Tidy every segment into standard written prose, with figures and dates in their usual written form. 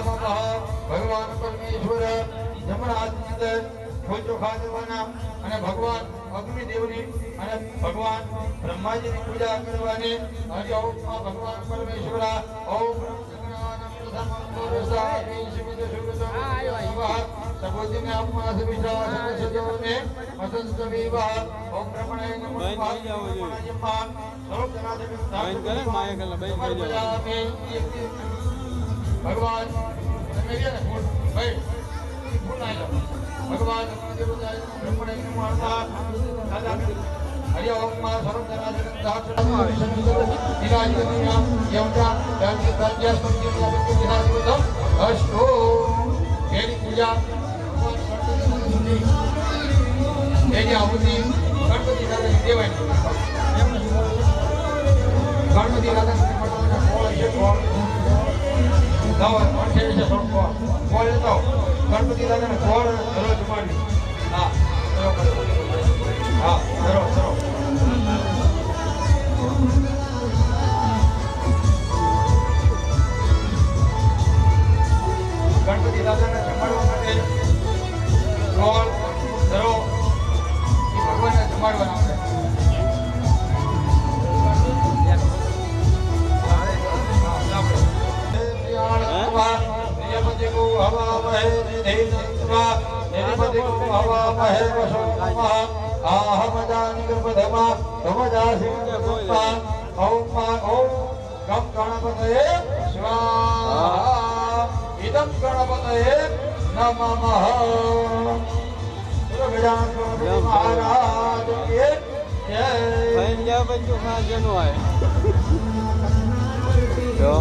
ભગવાન પરમેશ્વર જમણાની અંદર ફૂલ ચોખા દેવાના અને ભગવાન અગ્નિદેવની અને ભગવાન બ્રહ્માજીની પૂજા કરવાની. હરિ ઓમ ભગવાન પરમેશ્વર ઓમ સબોધિને આપમાં સવિષ્ટા સજોને મસંત વિવાહ ઓમ બ્રહ્મણાય નમઃ સ્વરૂપ જનાદિ ભગવાન તમે ગયા ને ફૂલ ભાઈ ફૂલ આવી જાઓ ભગવાન બ્રહ્મણાય નમઃ દાદા હરિ ઓમ સ્વરૂપ જનાદિ અષ્ટો એની પૂજા એની આહુતિ ગણપતિ દાદાની દેવાની. ગણપતિ દાદાની ફળ છે ફળ લેતો ગણપતિ દાદાને ફળ દરરોજ જમાડ્યું. હા હા દરરોજ ગણપતિ દાદાને જમાડવા માટે ગોળ ધરો એ ભગવાનને જમાડવાના આપણે. ઇદમ ગણપતયે નમઃ. મહારાજ કે જય. પંજાબ જો ખાજનો હોય તો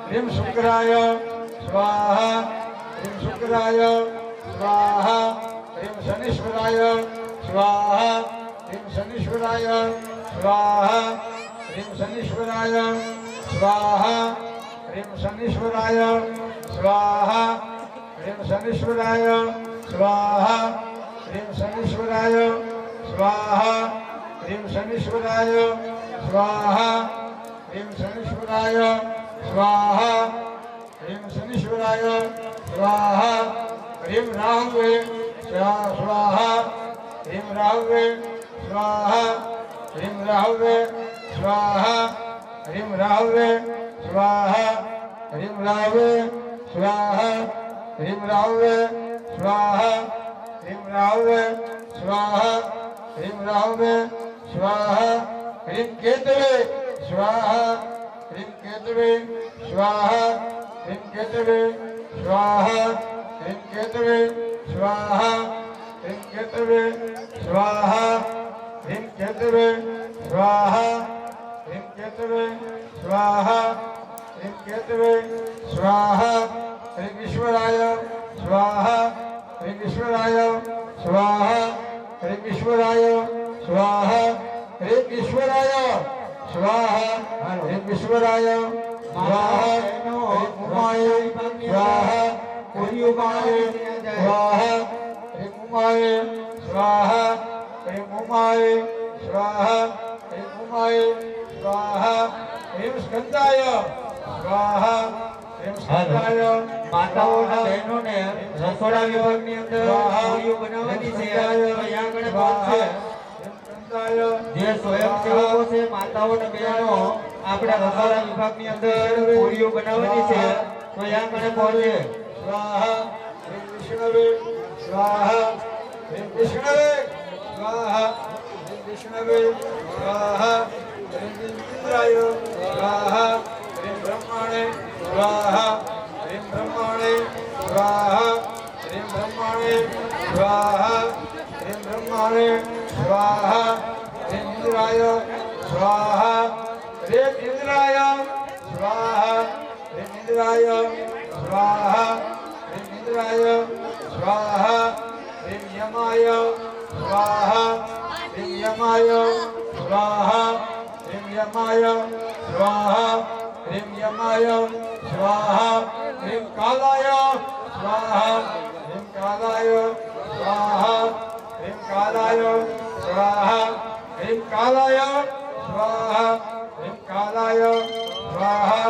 ह्रीं शुक्राय स्वाहा ह्रीं शुक्राय स्वाहा ह्रीं शनीश्वराय स्वाहा ह्रीं शनीश्वराय स्वाहा ह्रीं शनीश्वराय स्वाहा ह्रीं शनीश्वराय स्वाहा ह्रीं शनीश्वराय स्वाहा ह्रीं शनीश्वराय स्वाहा ह्रीं शनीश्वराय स्वाहा ह्रीं शनीश्वराय स्वाहा ह्रीं शनीश्वराय स्वाहा ह्रीं राहुवे स्वाहा ह्रीं राहुवे स्वाहा ह्रीं राहुवे स्वाहा ह्रीं राहुवे स्वाहा ह्रीं राहुवे स्वाहा ह्रीं राहुवे स्वाहा ह्रीं राहुवे स्वाहा ह्रीं राहुवे स्वाहा ह्रीं केतवे स्वाहा ह्रीं केतवे स्वाहा ह्रीं केतवे स्वाहा ह्रीं केतवे स्वाहा ह्रीं केतवे स्वाहा ह्रीं केतवे स्वाहा ह्रीं केतवे स्वाहा ह्रीं केतवे स्वाहा ह्रीं ईश्वराय स्वाहा ह्रीं ईश्वराय स्वाहा ह्रीं ईश्वराय स्वाहा ह्रीं ईश्वराय स्वाहा ह्रीं ईश्वराय स्वाहा ह्रीं उमाय स्वाहा ह्रीं उमाय स्वाहा ह्रीं उमाय स्वाहा ह्रीं उमाय स्वाहा ह्रीं उमाय स्वाहा ह्रीं स्कंदाय स्वाहा ह्रीं स्कंदाय માતાઓના બહેનોને રસોડા વિભાગની અંદર પૂરીઓ બનાવવાની છે અહીંયા આગળ પહોંચશે જે સ્વયંસેવકો છે માતાઓના બહેનો આપણે રસોડા વિભાગની અંદર પૂરીઓ બનાવવાની છે તો અહીંયા આગળ પહોંચે स्वाहा ह्रीं विष्णवे स्वाहा ह्रीं विष्णवे स्वाहा ह्रीं विष्णवे स्वाहा ह्रीं इंद्राय स्वाहा ह्रीं ब्रह्मणे स्वाहा ह्रीं ब्रह्मणे स्वाहा ह्रीं ब्रह्मणे स्वाहा ह्रीं ब्रह्मणे स्वाहा ह्रीं इंद्राय स्वाहा ह्रीं इंद्राय स्वाहा ह्रीं इंद्राय स्वाहा ह्रीं इंद्राय स्वाहा ह्रीं यमाय स्वाहा ह्रीं यमाय स्वाहा ह्रीं यमाय स्वाहा ह्रीं यमाय स्वाहा ह्रीं कालाय स्वाहा ह्रीं कालाय स्वाहा ह्रीं कालाय स्वाहा ह्रीं कालाय स्वाहा ह्रीं कालाय स्वाहा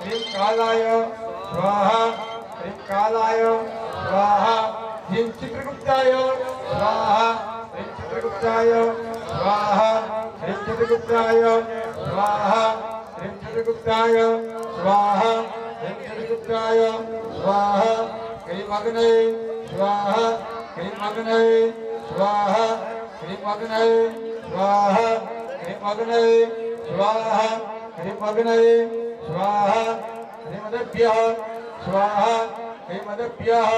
ह्रीं कालाय स्वाहा ह्रीं कालाय स्वाहा ह्रीं चित्रगुप्ताय स्वाहा ह्रीं चित्रगुप्ताय स्वाहा ह्रीं चित्रगुप्ताय स्वाहा ह्रीं चित्रगुप्ताय स्वाहा ह्रीं चित्रगुप्ताय स्वाहा ह्रीं अग्नये स्वाहा ह्रीं अग्नये स्वाहा ह्रीं अग्नये स्वाहा ह्रीं अग्नये स्वाहा ह्रीं अग्नये स्वाहा ह्रीं मदभ्यः स्वाहा ह्रीं मदभ्यः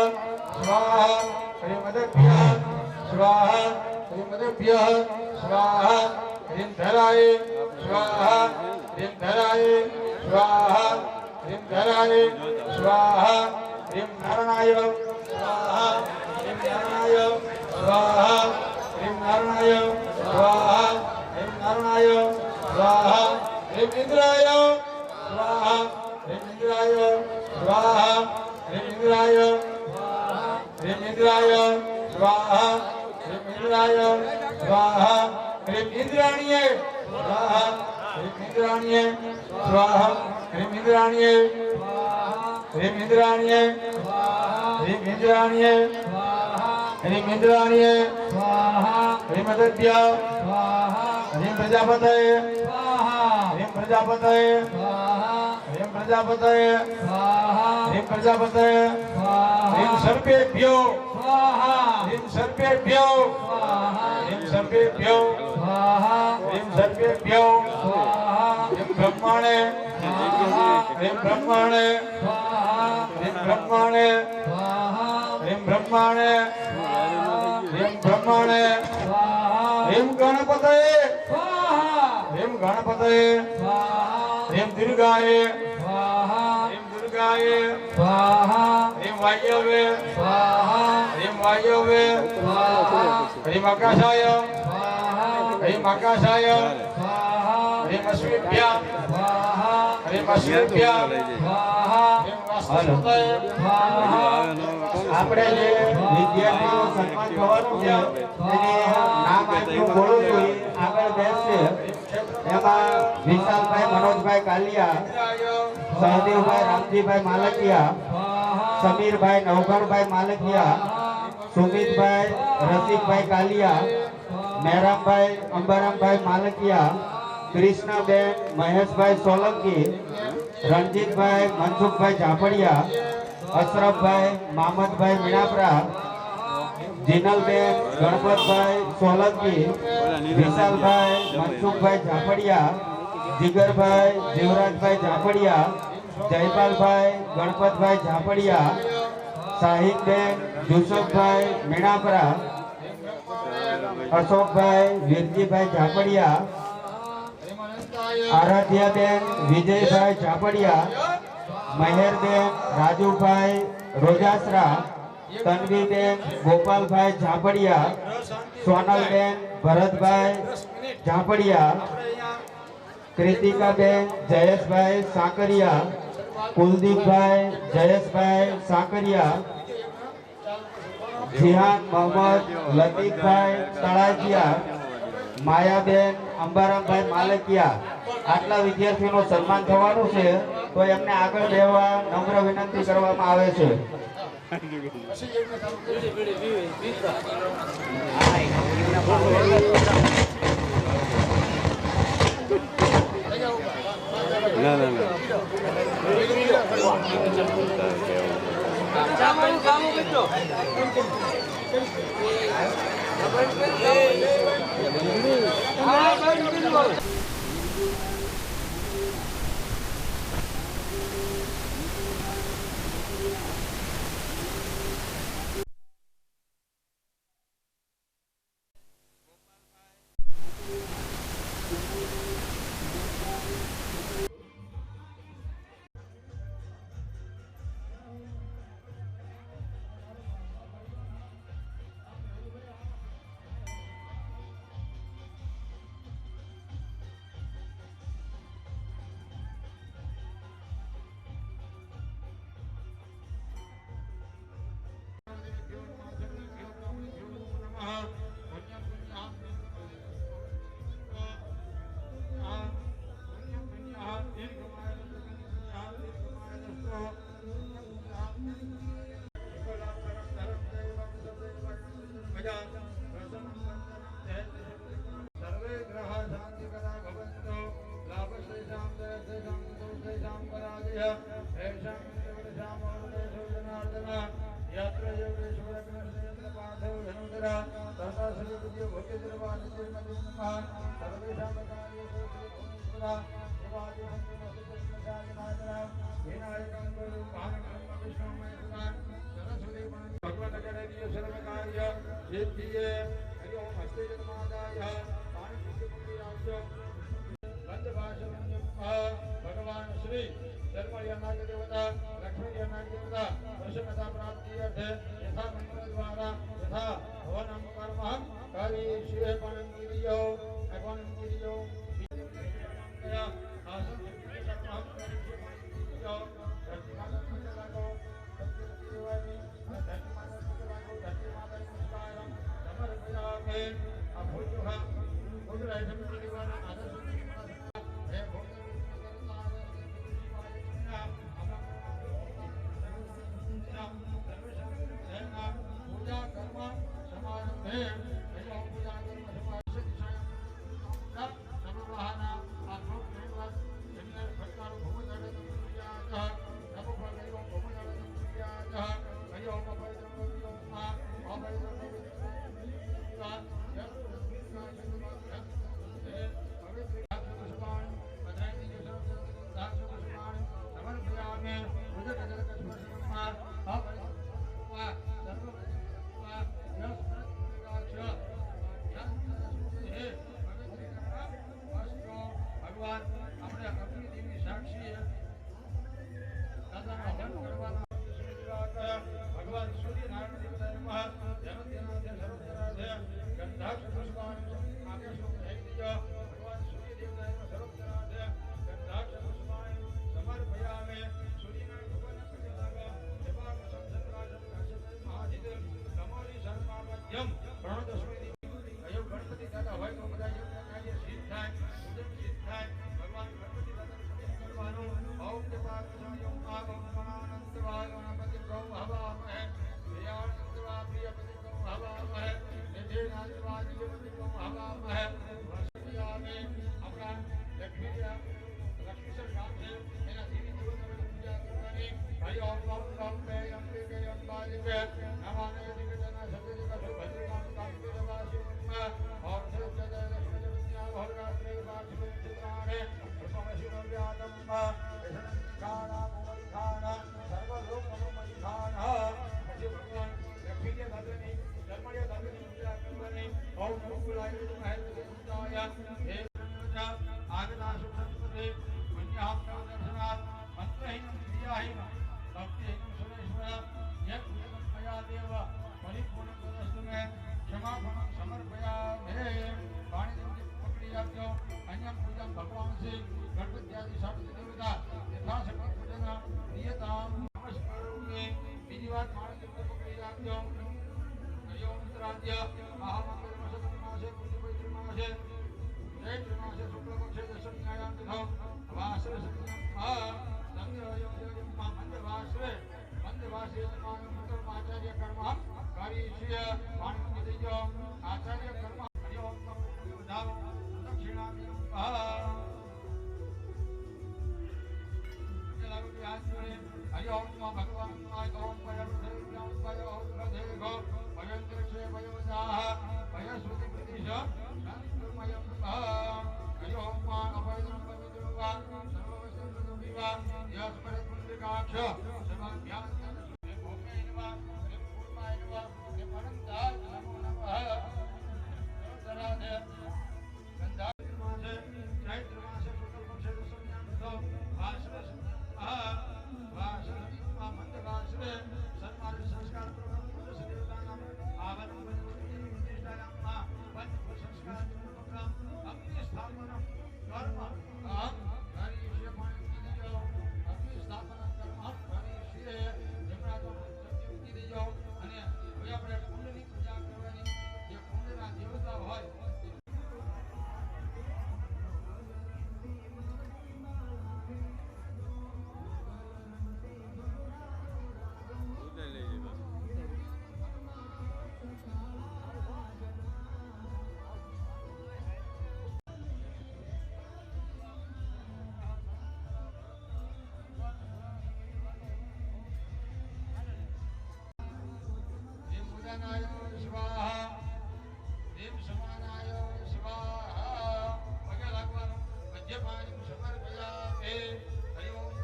स्वाहा ह्रीं मदभ्यः स्वाहा ह्रीं मदभ्यः स्वाहा ह्रीं धराय स्वाहा ह्रीं धराय स्वाहा ह्रीं धराय स्वाहा ह्रीं नारायणाय स्वाहा ह्रीं नारायणाय स्वाहा ह्रीं नारायणाय स्वाहा ह्रीं नारायणाय स्वाहा ह्रीं इंद्राय स्वाहा ह्रीं इंद्राय स्वाहा ह्रीं इंद्राय ह्रीं इंद्राय स्वाहा ह्रीं इंद्राय स्वाहा ह्रीं इंद्राण्ये स्वाहा ह्रीं इंद्राण्ये स्वाहा ह्रीं इंद्राण्ये ह्रीं इंद्राण्ये ह्रीं इंद्राण्ये ह्रीं इंद्राण्ये ह्रीं मदभ्य ह्रीं प्रजापतये ह्रीं प्रजापतये ह्रीं प्रजापतये ह्रीं प्रजापतये ह्रीं सर्पेभ्यो ह्रीं सर्पेभ्यो ह्रीं सर्पेभ्यो ह्रीं सर्पेभ्यो ह्रीं ब्रह्मणे ह्रीं ब्रह्मणे ह्रीं ब्रह्मणे ह्रीं ब्रह्मणे ह्रीं ब्रह्मणे ह्रीं गणपतये ह्रीं गणपतये ह्रीं दुर्गाय ह्रीं दुर्गाय ह्रीं वायवे ह्रीं वायवे ह्रीं आकाशाय ह्रीं आकाशाय ह्रीं अश्वेभ्यः ह्रीं अश्वेभ्यः ह्रीं वासुदेवाय આપણે જે વિદ્યાર્થીઓ સન્માન થવાનું છે તેને નામ આપ્યું બોલું છું આગળ બેસશે એમાં વિશાલભાઈ મનોજભાઈ કાલિયા સહદેવભાઈ રામજીભાઈ માલકિયા સમીરભાઈ નવઘણભાઈ માલકિયા સુમિતભાઈ રસિકભાઈ કાલિયા મેરામભાઈ અંબારામભાઈ માલકિયા કૃષ્ણબેન મહેશભાઈ સોલંકી રણજીતભાઈ મનસુખભાઈ ઝાપડિયા અશરફભાઈ મામદભાઈ મીણાપરા જીનલબેન ગણપતભાઈ સોલંકી વિશાલભાઈ મનસુખભાઈ ઝાપડિયા જીગરભાઈ જીવરાજભાઈ ઝાપડિયા જયપાલભાઈ ગણપતભાઈ ઝાપડિયા શાહિદબેન યુસુફભાઈ મીણાપરા, અશોકભાઈ વીરજીભાઈ ઝાપડિયા, આરાધ્યાબેન વિજયભાઈ ઝાપડિયા, મહેરબેન રાજુભાઈ રોજાસરા, તન્વીબેન ગોપાલભાઈ ઝાપડિયા, સોનલબેન ભરતભાઈ ઝાપડિયા, કૃતિકાબેન જયેશભાઈ સાકરિયા, કુલદીપભાઈ જયેશભાઈ સાકરિયા, જીહાન મોહમ્મદ લતીફભાઈ તળાજિયા, માયાબેન અંબારામભાઈ માલકિયા. આટલા વિદ્યાર્થીઓનું સન્માન થવાનું છે, તો એમને આગળ રહેવા નમ્ર વિનંતી કરવામાં આવે છે. ભગવાન શ્રી ધર્મયના દેવતા લક્ષ્મીના દેવતા પ્રસન્નતા પ્રાપ્તિ અર્થે યથા મંત્ર દ્વારા તથા હવનમ કર્મઃ કરીષ્યે પણંતિર્યો અગવંતિર્યો પૂજા કર્મ ભગવતે પુણ્યામ દર્શનાत् મંત્રહીન ક્રિયાહીન ભક્તિહીન સુરેશ્વર યત મયા દેવ પરિપૂર્ણ તદસ્તુ મે ક્ષમાપણમ સમર્પયામિ પાણી પકડી આપજો અન્યમ પૂજન ભગવાન શ્રી ગણપતિ આદિ સાક્ષી દેવતા યથાશક્તિ પૂજન નિયતામ નમસ્કારોમિ બીજી વાત માણસ પકડી આપજો હરિ ઓમ રાજ્ય મહામંગલ માસે પુણ્ય માસે ચૈત્ર માસે શુક્લ પક્ષે દશમ ન્યાયામ તથો વાસરે મંદવાસરે આચાર્ય કર્મ કાર્યશ્રીય પાણી દેજો આચાર્ય કર્મ હરિ ઓમ બધાવ દક્ષિણામિ હરિ ઓમ ભગવાન ઓમ પરમ સર્વમ પરમ દેવો ભયંતરક્ષે ભયવદાહ ભયશ્રુતિ પ્રતિશ શાંતિમયમ હરિ ઓમ અભયદમ પવિત્રવા સર્વવસ્તુભિવા યસ્મરત પુંડિકાક્ષ સર્વાભ્યાસ ભોગેનવા પૂર્ણાયવા પરમતા નમો નમઃ દરાદે ગંધા માસે ચૈત્ર માસે શુક્લ પક્ષે દશમ્યામ તથો વાસરે મંદવાસરે સન્માન સંસ્કાર પ્રભુ દેવતાનામ આવરણ પ્રતિષ્ઠાયામ પંચ સંસ્કાર પ્રભુ અગ્નિ સ્થાપન કર્મ અહમ હરિશ્ય પાણી દીજો અગ્નિ સ્થાપન કર્મ હરિશ્ય જમણા તો શક્તિ દીજો અને હવે આપણે કુંડની પૂજા કરવાની જે કુંડના દેવતા હોય નાય સ્વાહા દેવ સમાનાય સ્વાહા પગે લાગવાનું મધ્યપાણી સમર્પયામિ હરિ ઓમ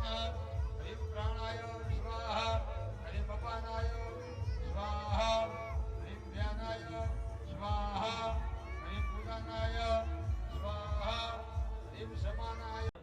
હરિ પ્રાણાય સ્વાહા હરિ પપાનાય સ્વાહા હરિ ધ્યાનાય સ્વાહા હરિ પૂજાનાય સ્વાહા દેવ સમાનાય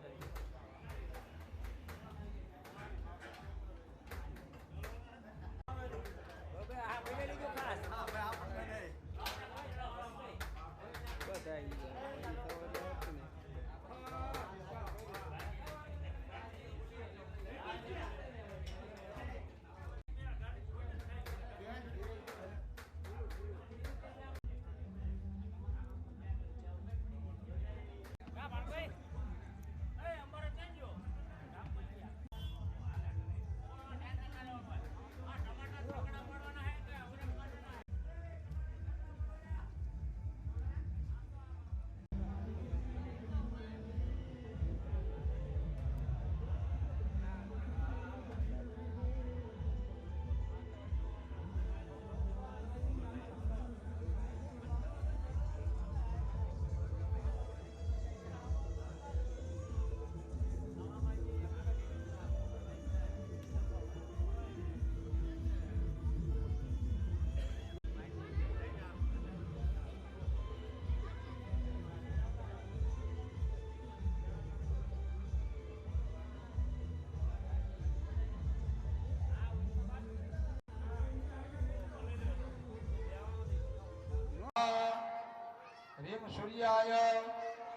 ह्रीं सूर्याय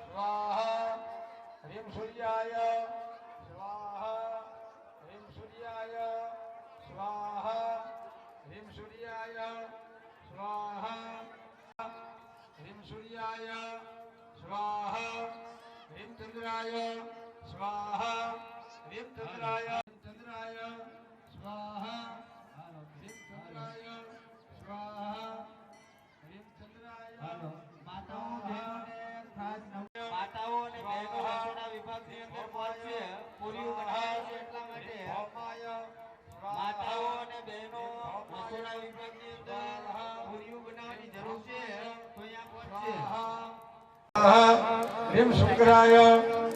स्वाहा ह्रीं सूर्याय स्वाहा ह्रीं सूर्याय स्वाहा ह्रीं सूर्याय स्वाहा ह्रीं सूर्याय स्वाहा ह्रीं चंद्राय स्वाहा ह्रीं चंद्राय स्वाहा ह्रीं चंद्राय स्वाहा ह्रीं चंद्राय માતાઓ અને બહેનો રસોડા વિભાગની અંદર પહોંચે પૂરીઓ બનાવે છે એટલા માટે માતાઓ અને બહેનો રસોડા વિભાગની અંદર પૂરીઓ બનાવવાની જરૂર છે તો અહીંયા પહોંચે ह्रीं शुक्राय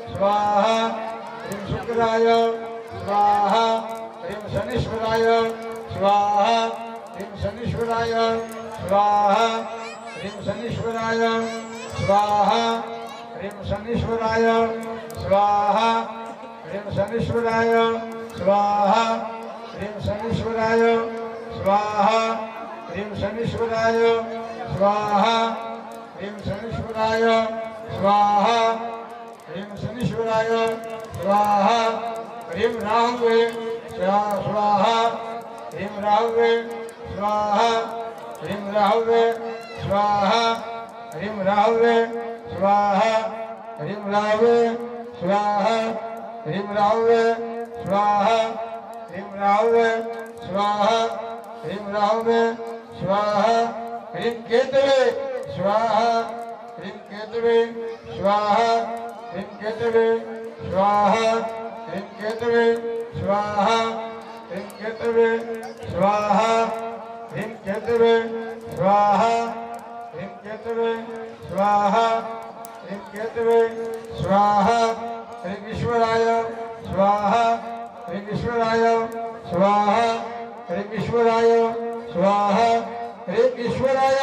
स्वाहा ह्रीं शुक्राय स्वाहा ह्रीं शनीश्वराय स्वाहा ह्रीं शनीश्वराय स्वाहा ह्रीं शनीश्वराय स्वाहा ह्रीं शनीश्वराय स्वाहा ह्रीं शनीश्वराय स्वाहा ह्रीं शनीश्वराय स्वाहा ह्रीं शनीश्वराय स्वाहा ह्रीं शनीश्वराय स्वाहा ह्रीं शनीश्वराय स्वाहा ह्रीं राहुवे स्वाहा ह्रीं राहुवे स्वाहा ह्रीं राहुवे स्वाहा ह्रीं राहुवे स्वाहा ह्रीं राहुवे स्वाहा ह्रीं राहुवे स्वाहा ह्रीं राहुवे स्वाहा ह्रीं राहुवे स्वाहा ह्रीं केतवे स्वाहा ह्रीं केतवे स्वाहा ह्रीं केतवे स्वाहा ह्रीं केतवे स्वाहा ह्रीं केतवे स्वाहा ह्रीं केतवे स्वाहा ह्रीं केतवे स्वाहा ह्रीं केतवे स्वाहा ह्रीं ईश्वराय स्वाहा ह्रीं ईश्वराय स्वाहा ह्रीं ईश्वराय स्वाहा ह्रीं ईश्वराय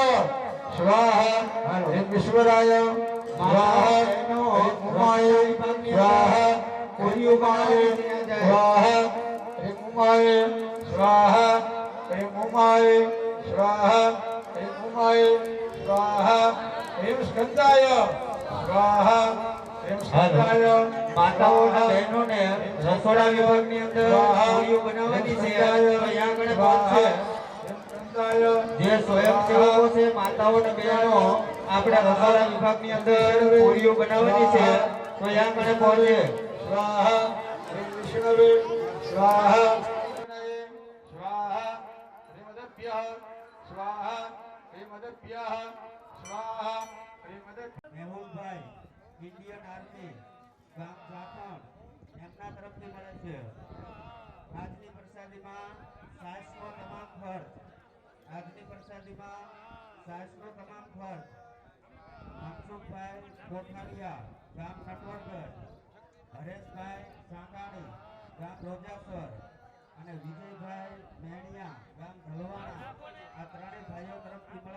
स्वाहा ह्रीं ईश्वराय स्वाहा ह्रीं उमाय स्वाहा ह्रीं उमाय स्वाहा ह्रीं उमाय स्वाहा ह्रीं उमाय स्वाहा ह्रीं उमाय स्वाहा ह्रीं स्कंदाय स्वाहा ह्रीं स्कंदाय માતાઓના બહેનોને રસોડા વિભાગની અંદર પૂરીઓ બનાવવાની છે અહીંયા આગળ પહોંચશે જે સ્વયંસેવકો છે માતાઓના બહેનો આપણે રસોડા વિભાગની અંદર પૂરીઓ બનાવવાની છે તો અહીંયા આગળ પહોંચે स्वाहा ह्रीं विष्णवे स्वाहा स्वाहा ह्रीमदभ्यः स्वाहा ह्रीमदभ्यः स्वाहा ह्रीमदभ्यः મેહુલભાઈ ઇન્ડિયન આર્મી ગામ જાખણ એમના તરફથી મળે છે આજની પ્રસાદીમાં સાસનો તમામ ખર્ચ આજની પ્રસાદીમાં સાસનો તમામ ખર્ચ મનસુખભાઈ કોઠારિયા ગામ નટવરગઢ હરેશભાઈ સાંગાણી ગામ રોજાસર અને વિજયભાઈ મેણિયા ગામ ધલવાણા આ ત્રણેય ભાઈઓ તરફથી મળે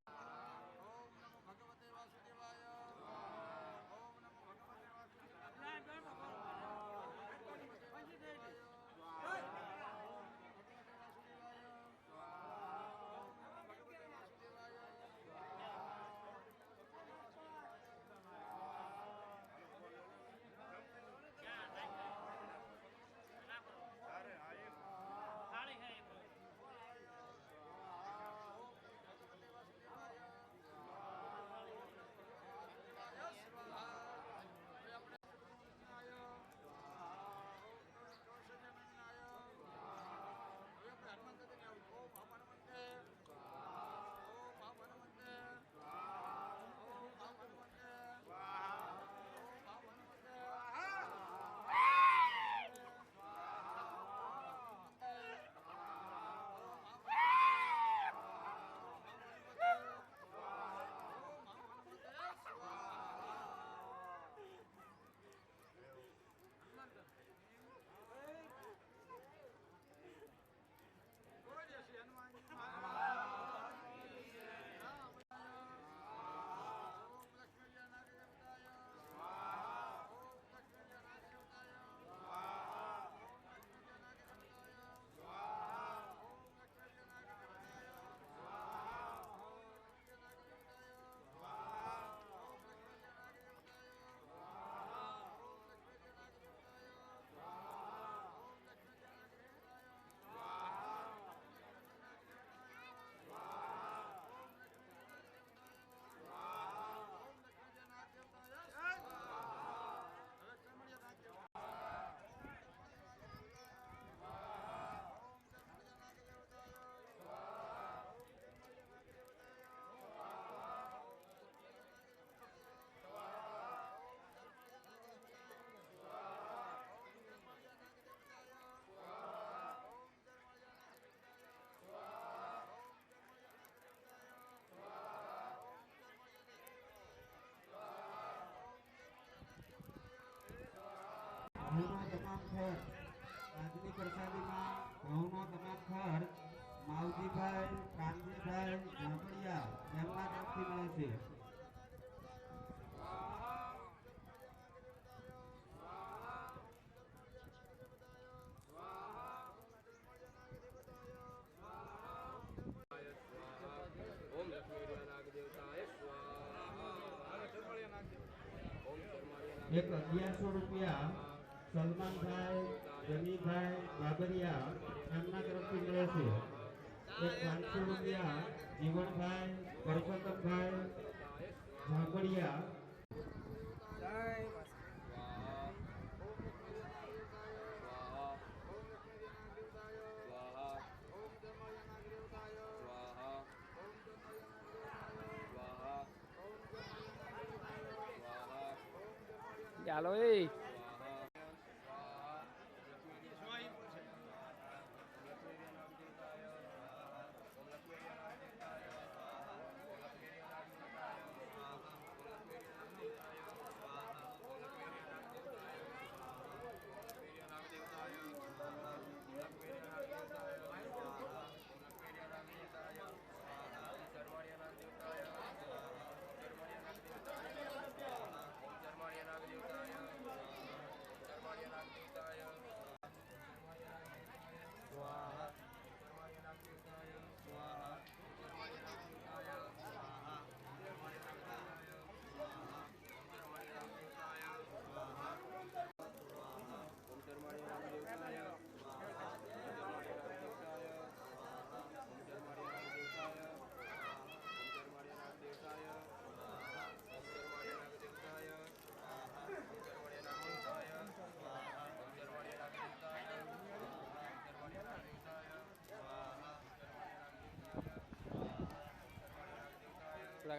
ઘઉંનો તમામ ખર્ચ આજની પ્રસાદીમાં ઘઉંનો તમામ ખર્ચ માવજીભાઈ કાનજીભાઈ ઝાપડિયા એમના તરફથી મળે છે એક 1100 રૂપિયા સલમાનભાઈ જમીભાઈ બાબરિયા એમના તરફથી મળે છે. એક 500 રૂપિયા જીવણભાઈ પરસોત્તમભાઈ ઝાંપડિયા. ચાલો એ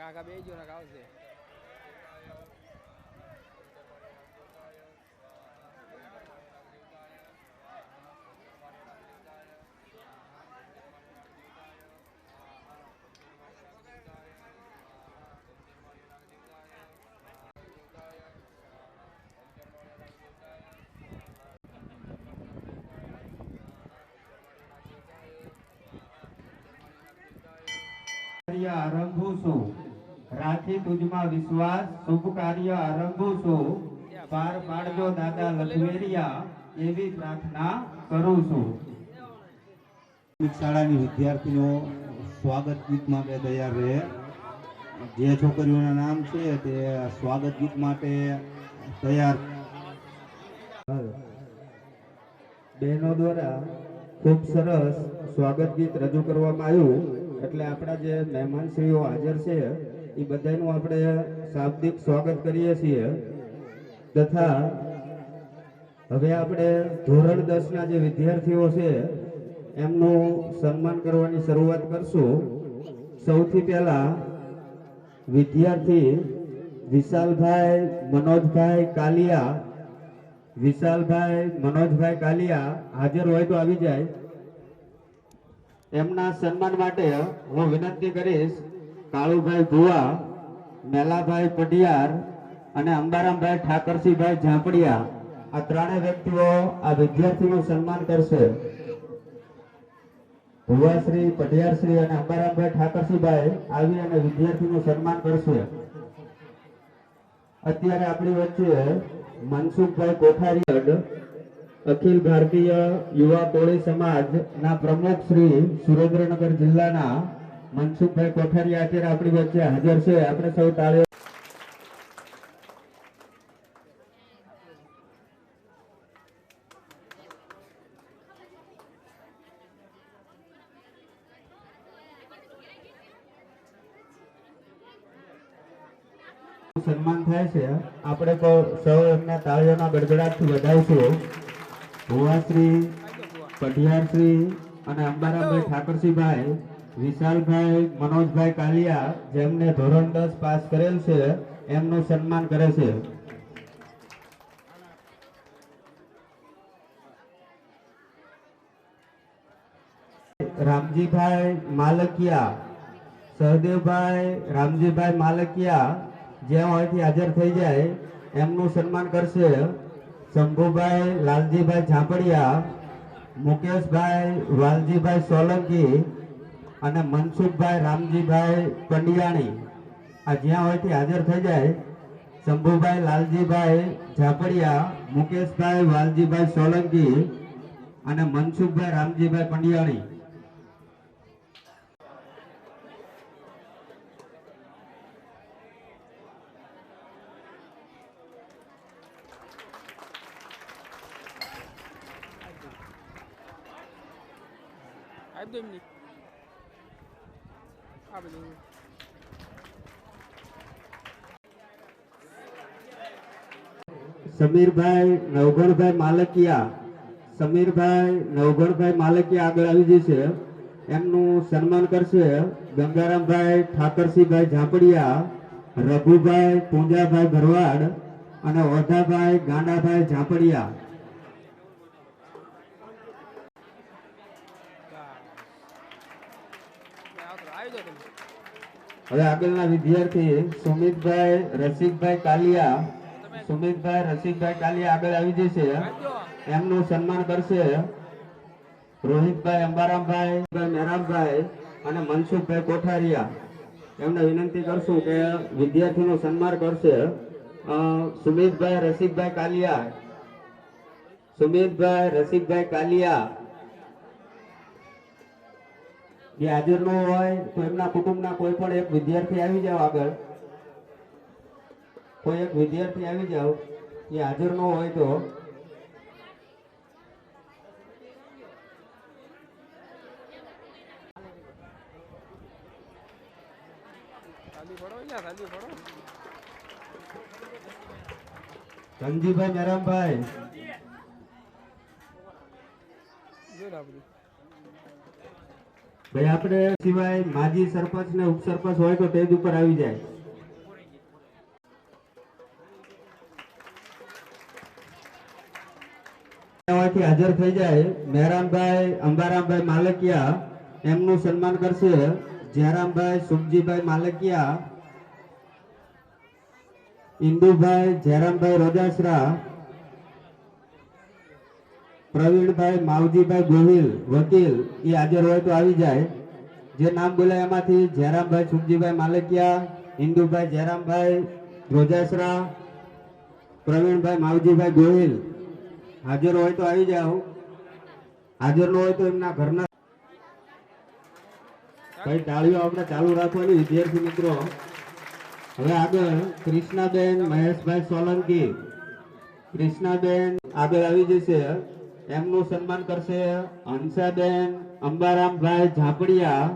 કાકા બે જો ના આવશે. આરંભું છું, રાખી તુજમાં વિશ્વાસ, શુભ કાર્ય આરંભું છું, પાર પાડજો દાદા લખવેરિયા એવી પ્રાર્થના કરું છું. શાળાની વિદ્યાર્થીઓ સ્વાગત ગીત માટે તૈયાર રહે. જે છોકરીઓના નામ છે તે સ્વાગત ગીત માટે તૈયાર. બહેનો દ્વારા ખૂબ સરસ સ્વાગત ગીત રજૂ કરવામાં આવ્યું. એટલે આપણા જે મહેમાનશ્રીઓ હાજર છે એ બધાનું આપણે શાબ્દિક સ્વાગત કરીએ છીએ. તથા હવે આપણે ધોરણ 10 ના જે વિદ્યાર્થીઓ છે એમનું સન્માન કરવાની શરૂઆત કરશું. સૌથી પહેલા વિદ્યાર્થી વિશાલભાઈ મનોજભાઈ કાલિયા, વિશાલભાઈ મનોજભાઈ કાલિયા હાજર હોય તો આવી જાય. એમના સન્માન માટે હું વિનંતી કરીશ કાળુભાઈ ભુવા, મેલાભાઈ પઢિયાર અને અંબારામભાઈ ઠાકરસિંહભાઈ ઝાંપડિયા. આ ત્રણેય વ્યક્તિઓ આ વિદ્યાર્થીનું સન્માન કરશે. ભુવાશ્રી, પઢિયારશ્રી અને અંબારામભાઈ ઠાકરસિંહભાઈ આવી અને વિદ્યાર્થીનું સન્માન કરશે. અત્યારે આપણી વચ્ચે મનસુખભાઈ કોઠારી, અખિલ ભારતીય યુવા કોળી સમાજના પ્રમુખ શ્રી સુરેન્દ્રનગર જિલ્લાના મનસુખભાઈ કોઠારિયા અત્યારે આપણી વચ્ચે હાજર છે. આપણે સૌ તાળીઓ. સન્માન થાય છે. આપણે તો સૌ એમના તાળીઓના ગડગડાટથી વધાવીશું. ભુવાશ્રી, પઢિયારશ્રી અને અંબારામભાઈ ઠાકરસિંહભાઈ, વિશાલભાઈ મનોજભાઈ કાલિયા જેમને ધોરણ 10 પાસ કરેલ છે એમનું સન્માન કરે છે. રામજીભાઈ માલકિયા, સહદેવભાઈ રામજીભાઈ માલકિયા જ્યાં હોયથી હાજર થઈ જાય એમનું સન્માન કરશે. શંભુભાઈ લાલજીભાઈ ઝાંપડિયા, મુકેશભાઈ વાલજીભાઈ સોલંકી અને મનસુખભાઈ રામજીભાઈ પંડિયાણી આ જ્યાં હોયથી હાજર થઈ જાય. શંભુભાઈ લાલજીભાઈ ઝાંપડિયા, મુકેશભાઈ વાલજીભાઈ સોલંકી અને મનસુખભાઈ રામજીભાઈ પંડિયાણી. આપી દો એમની આ બધું સમીરભાઈ નવગણભાઈ માલકિયા, સમીરભાઈ નવગણભાઈ માલકિયા આગળ આવી જશે. એમનું સન્માન કરશે ગંગારામભાઈ ઠાકરસિંહભાઈ ઝાપડિયા, રઘુભાઈ પૂંજાભાઈ ભરવાડ અને ઓઢાભાઈ ગાંડાભાઈ ઝાપડિયા. આવી જાઓ તમે હવે આગળના વિદ્યાર્થી સુમિતભાઈ રસિકભાઈ કાલિયા, સુમિતભાઈ રસિકભાઈ કાલિયા આગળ આવી જશે. આવી જાઓ એમનું સન્માન કરશે રોહિતભાઈ અંબારામભાઈ મેરામભાઈ અને મનસુખભાઈ કોઠારિયા. એમને વિનંતી કરશું કે વિદ્યાર્થીનું સન્માન કરશે સુમિતભાઈ રસિકભાઈ કાલિયા. સુમિતભાઈ રસિકભાઈ કાલિયા જે હાજર ન હોય તો એમના કુટુંબના કોઈ પણ એક વિદ્યાર્થી આવી જાવ આગળ. કોઈ એક વિદ્યાર્થી આવી જાવ એ હાજર ન હોય તો ખાલી પડો યાર ખાલી પડો ધનજીભાઈ મેરામભાઈ, જો ને આ બધું ભાઈ આપણે સિવાય માજી સરપંચ ને ઉપસરપંચ હોય તો સ્ટેજ ઉપર આવી જાય. હોયથી હાજર થઈ જાય. મહેરામભાઈ અંબારામભાઈ માલકિયા એમનું સન્માન કરશે જયરામભાઈ સુખજીભાઈ માલકિયા, ઇન્દુભાઈ જયરામભાઈ રોજાસરા, પ્રવીણભાઈ માવજીભાઈ ગોહિલ વકીલ એ હાજર હોય તો આવી જાય. જે નામ બોલાય એમાંથી જયરામભાઈ સુખજીભાઈ માલકિયા, ઇન્દુભાઈ જયરામભાઈ રોજાસરા, પ્રવીણભાઈ માવજીભાઈ ગોહિલ હાજર હોય તો આવી જાઓ. હાજર ન હોય તો એમના ઘરના કઈ તાળીઓ આપણે ચાલુ રાખવાની વિદ્યાર્થી મિત્રો. હવે આગળ કૃષ્ણાબેન મહેશભાઈ સોલંકી, કૃષ્ણાબેન આગળ આવી જશે. એમનું સન્માન કરશે હંસાબેન અંબારામભાઈ ઝાપડિયા,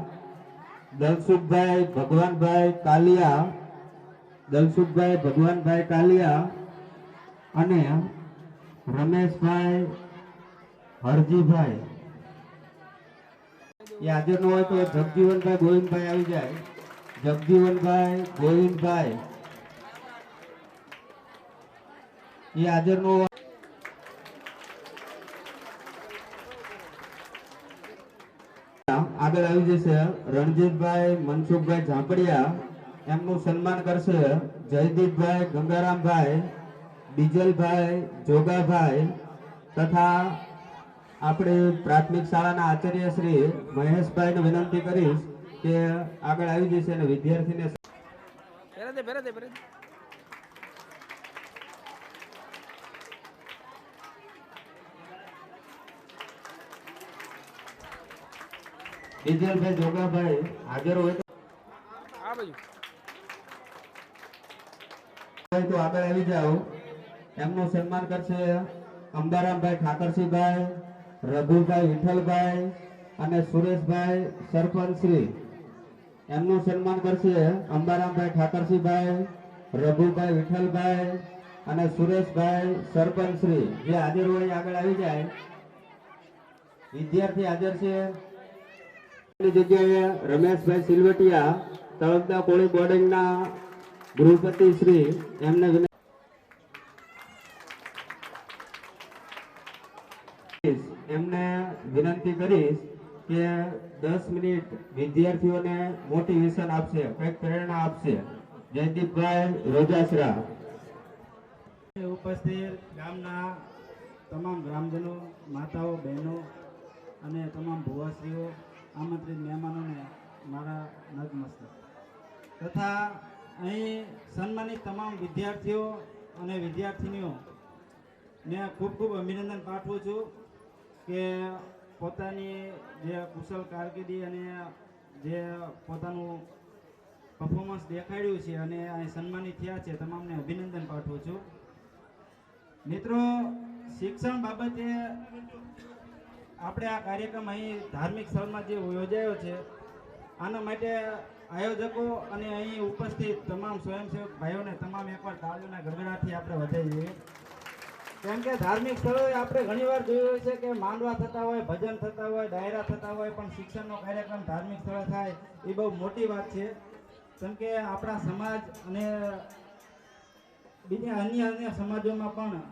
દલસુખભાઈ ભગવાનભાઈ કાલિયા, દલસુખભાઈ ભગવાનભાઈ કાલિયા અને રમેશભાઈ હરજીભાઈ. એ હાજર ન હોય તો જગજીવનભાઈ ગોવિંદભાઈ આવી જાય. જગજીવનભાઈ ગોવિંદભાઈ એ હાજર ન હોય. આગળ આવી જશે રણજીતભાઈ મનસુખભાઈ ઝાપડિયા. એમનું સન્માન કરશે જયદીપભાઈ ગંગારામભાઈ, બીજલભાઈ જોગાભાઈ તથા આપણે પ્રાથમિક શાળાના આચાર્ય શ્રી મહેશભાઈને વિનંતી કરીશ કે આગળ આવી જશે અને વિદ્યાર્થીને પહેરે દે બીજલભાઈ જોગાભાઈ હાજર હોય આ બાજુ તો આગળ આવી જાઓ. એમનું સન્માન કરશે અંબારામભાઈ ઠાકરસિંહભાઈ, રઘુભાઈ વિઠ્ઠલભાઈ અને સુરેશભાઈ સરપંચ શ્રી. એમનું સન્માન કરશે અંબારામભાઈ ઠાકરસિંહભાઈ, રઘુભાઈ વિઠ્ઠલભાઈ અને સુરેશભાઈ સરપંચ શ્રી. જે હાજર હોય આગળ આવી જાય. વિદ્યાર્થી હાજર છે ની જગ્યાએ રમેશભાઈ સિલવટિયા, તળપદા કોળી બોર્ડિંગના ગૃહપતિ શ્રી. એમને વિનંતી કરીશ કે 10 મિનિટ વિદ્યાર્થીઓને મોટિવેશન આપશે, કંઈક પ્રેરણા આપશે. જયદીપભાઈ રોજાસરા. ઉપસ્થિત ગામના તમામ ગ્રામજનો, માતાઓ, બહેનો અને તમામ ભુવાશ્રીઓ, આમંત્રિત મહેમાનોને મારા નતમસ્તક તથા અહીં સન્માનિત તમામ વિદ્યાર્થીઓ અને વિદ્યાર્થિનીઓ ને ખૂબ ખૂબ અભિનંદન પાઠવું છું કે પોતાની જે કુશળ કારકિર્દી અને જે પોતાનું પરફોર્મન્સ દેખાડ્યું છે અને અહીં સન્માનિત થયા છે, તમામને અભિનંદન પાઠવું છું. મિત્રો, શિક્ષણ બાબતે આપણે આ કાર્યક્રમ અહીં ધાર્મિક સ્થળમાં જે યોજાયો છે આના માટે આયોજકો અને અહીં ઉપસ્થિત તમામ સ્વયંસેવક ભાઈઓને તમામ એકવાર તાળીઓના ગડગડાટથી આપણે વધાવી જોઈએ. કેમ કે ધાર્મિક સ્થળોએ આપણે ઘણીવાર જોયું છે કે માંડવા થતા હોય, ભજન થતા હોય, ડાયરા થતા હોય, પણ શિક્ષણનો કાર્યક્રમ ધાર્મિક સ્થળે થાય એ બહુ મોટી વાત છે. કેમ કે આપણા સમાજ અને બીજા અન્ય સમાજોમાં પણ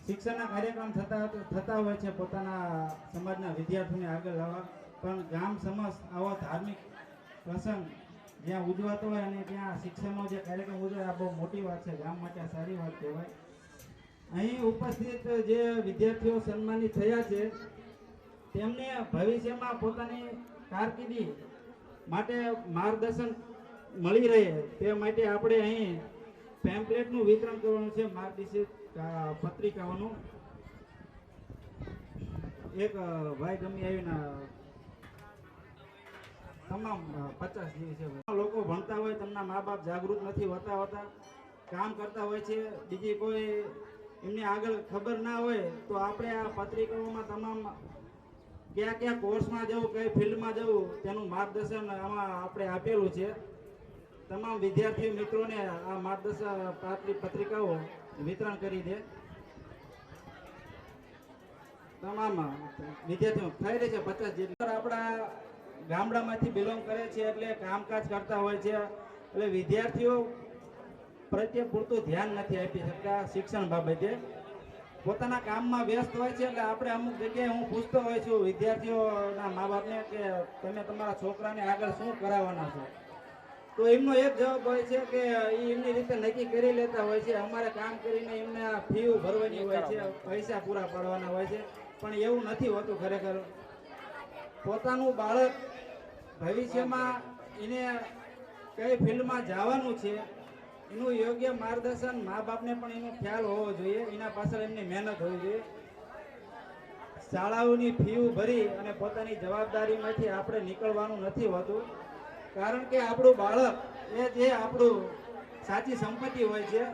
શિક્ષણના કાર્યક્રમ થતા હોય છે પોતાના સમાજના વિદ્યાર્થીઓને આગળ લાવવા, પણ ગામ સમક્ષ આવો ધાર્મિક પ્રસંગ જ્યાં ઉજવાતો હોય અને ત્યાં શિક્ષણનો જે કાર્યક્રમ ઉજવાય આ બહુ મોટી વાત છે, ગામ માટે સારી વાત કહેવાય. અહીં ઉપસ્થિત જે વિદ્યાર્થીઓ સન્માનિત થયા છે તેમને ભવિષ્યમાં પોતાની કારકિર્દી માટે માર્ગદર્શન મળી રહે તે માટે આપણે અહીં પેમ્પલેટનું વિતરણ કરવાનું છે, માર્ગદર્શિત પત્રિકાઓનું. એક ભાઈ ગમી આવીને તમામ 50 જેવી છે. લોકો ભણતા હોય, તેમના મા બાપ જાગૃત નથી હોતા, કામ કરતા હોય છે, બીજી કોઈ એમને આગળ ખબર ના હોય તો આપણે આ પત્રિકાઓમાં તમામ કયા કોર્સમાં જવું, કઈ ફિલ્ડમાં જવું તેનું માર્ગદર્શન આમાં આપણે આપેલું છે. તમામ વિદ્યાર્થી મિત્રોને આ માર્ગદર્શન પત્રિકાઓ વિતરણ કરી દે. તમામ વિદ્યાર્થીઓ થઈ રહી છે 50 જેટલા. આપણા ગામડામાંથી બિલોંગ કરે છે એટલે કામકાજ કરતા હોય છે, એટલે વિદ્યાર્થીઓ પ્રત્યે પૂરતું ધ્યાન નથી આપી શકતા શિક્ષણ બાબતે, પોતાના કામમાં વ્યસ્ત હોય છે. એટલે આપણે અમુક જગ્યાએ હું પૂછતો હોય છું વિદ્યાર્થીઓના મા બાપને કે તમે તમારા છોકરાને આગળ શું કરાવવાના છો, તો એમનો એક જવાબ હોય છે કે એ એમની રીતે નક્કી કરી લેતા હોય છે, અમારે કામ કરીને એમને આ ફી ભરવાની હોય છે, પૈસા પૂરા પાડવાના હોય છે, પણ એવું નથી હોતું. ખરેખર પોતાનું બાળક ભવિષ્યમાં એને કઈ ફિલ્ડમાં જવાનું છે એનું યોગ્ય માર્ગદર્શન મા બાપને પણ એનો ખ્યાલ હોવો જોઈએ, એના પાછળ એમની મહેનત હોવી જોઈએ. શાળાઓની ફી ભરી અને પોતાની જવાબદારીમાંથી આપણે નીકળવાનું નથી હોતું, કારણ કે આપણું બાળક એ જે આપણું સાચી સંપત્તિ હોય છે.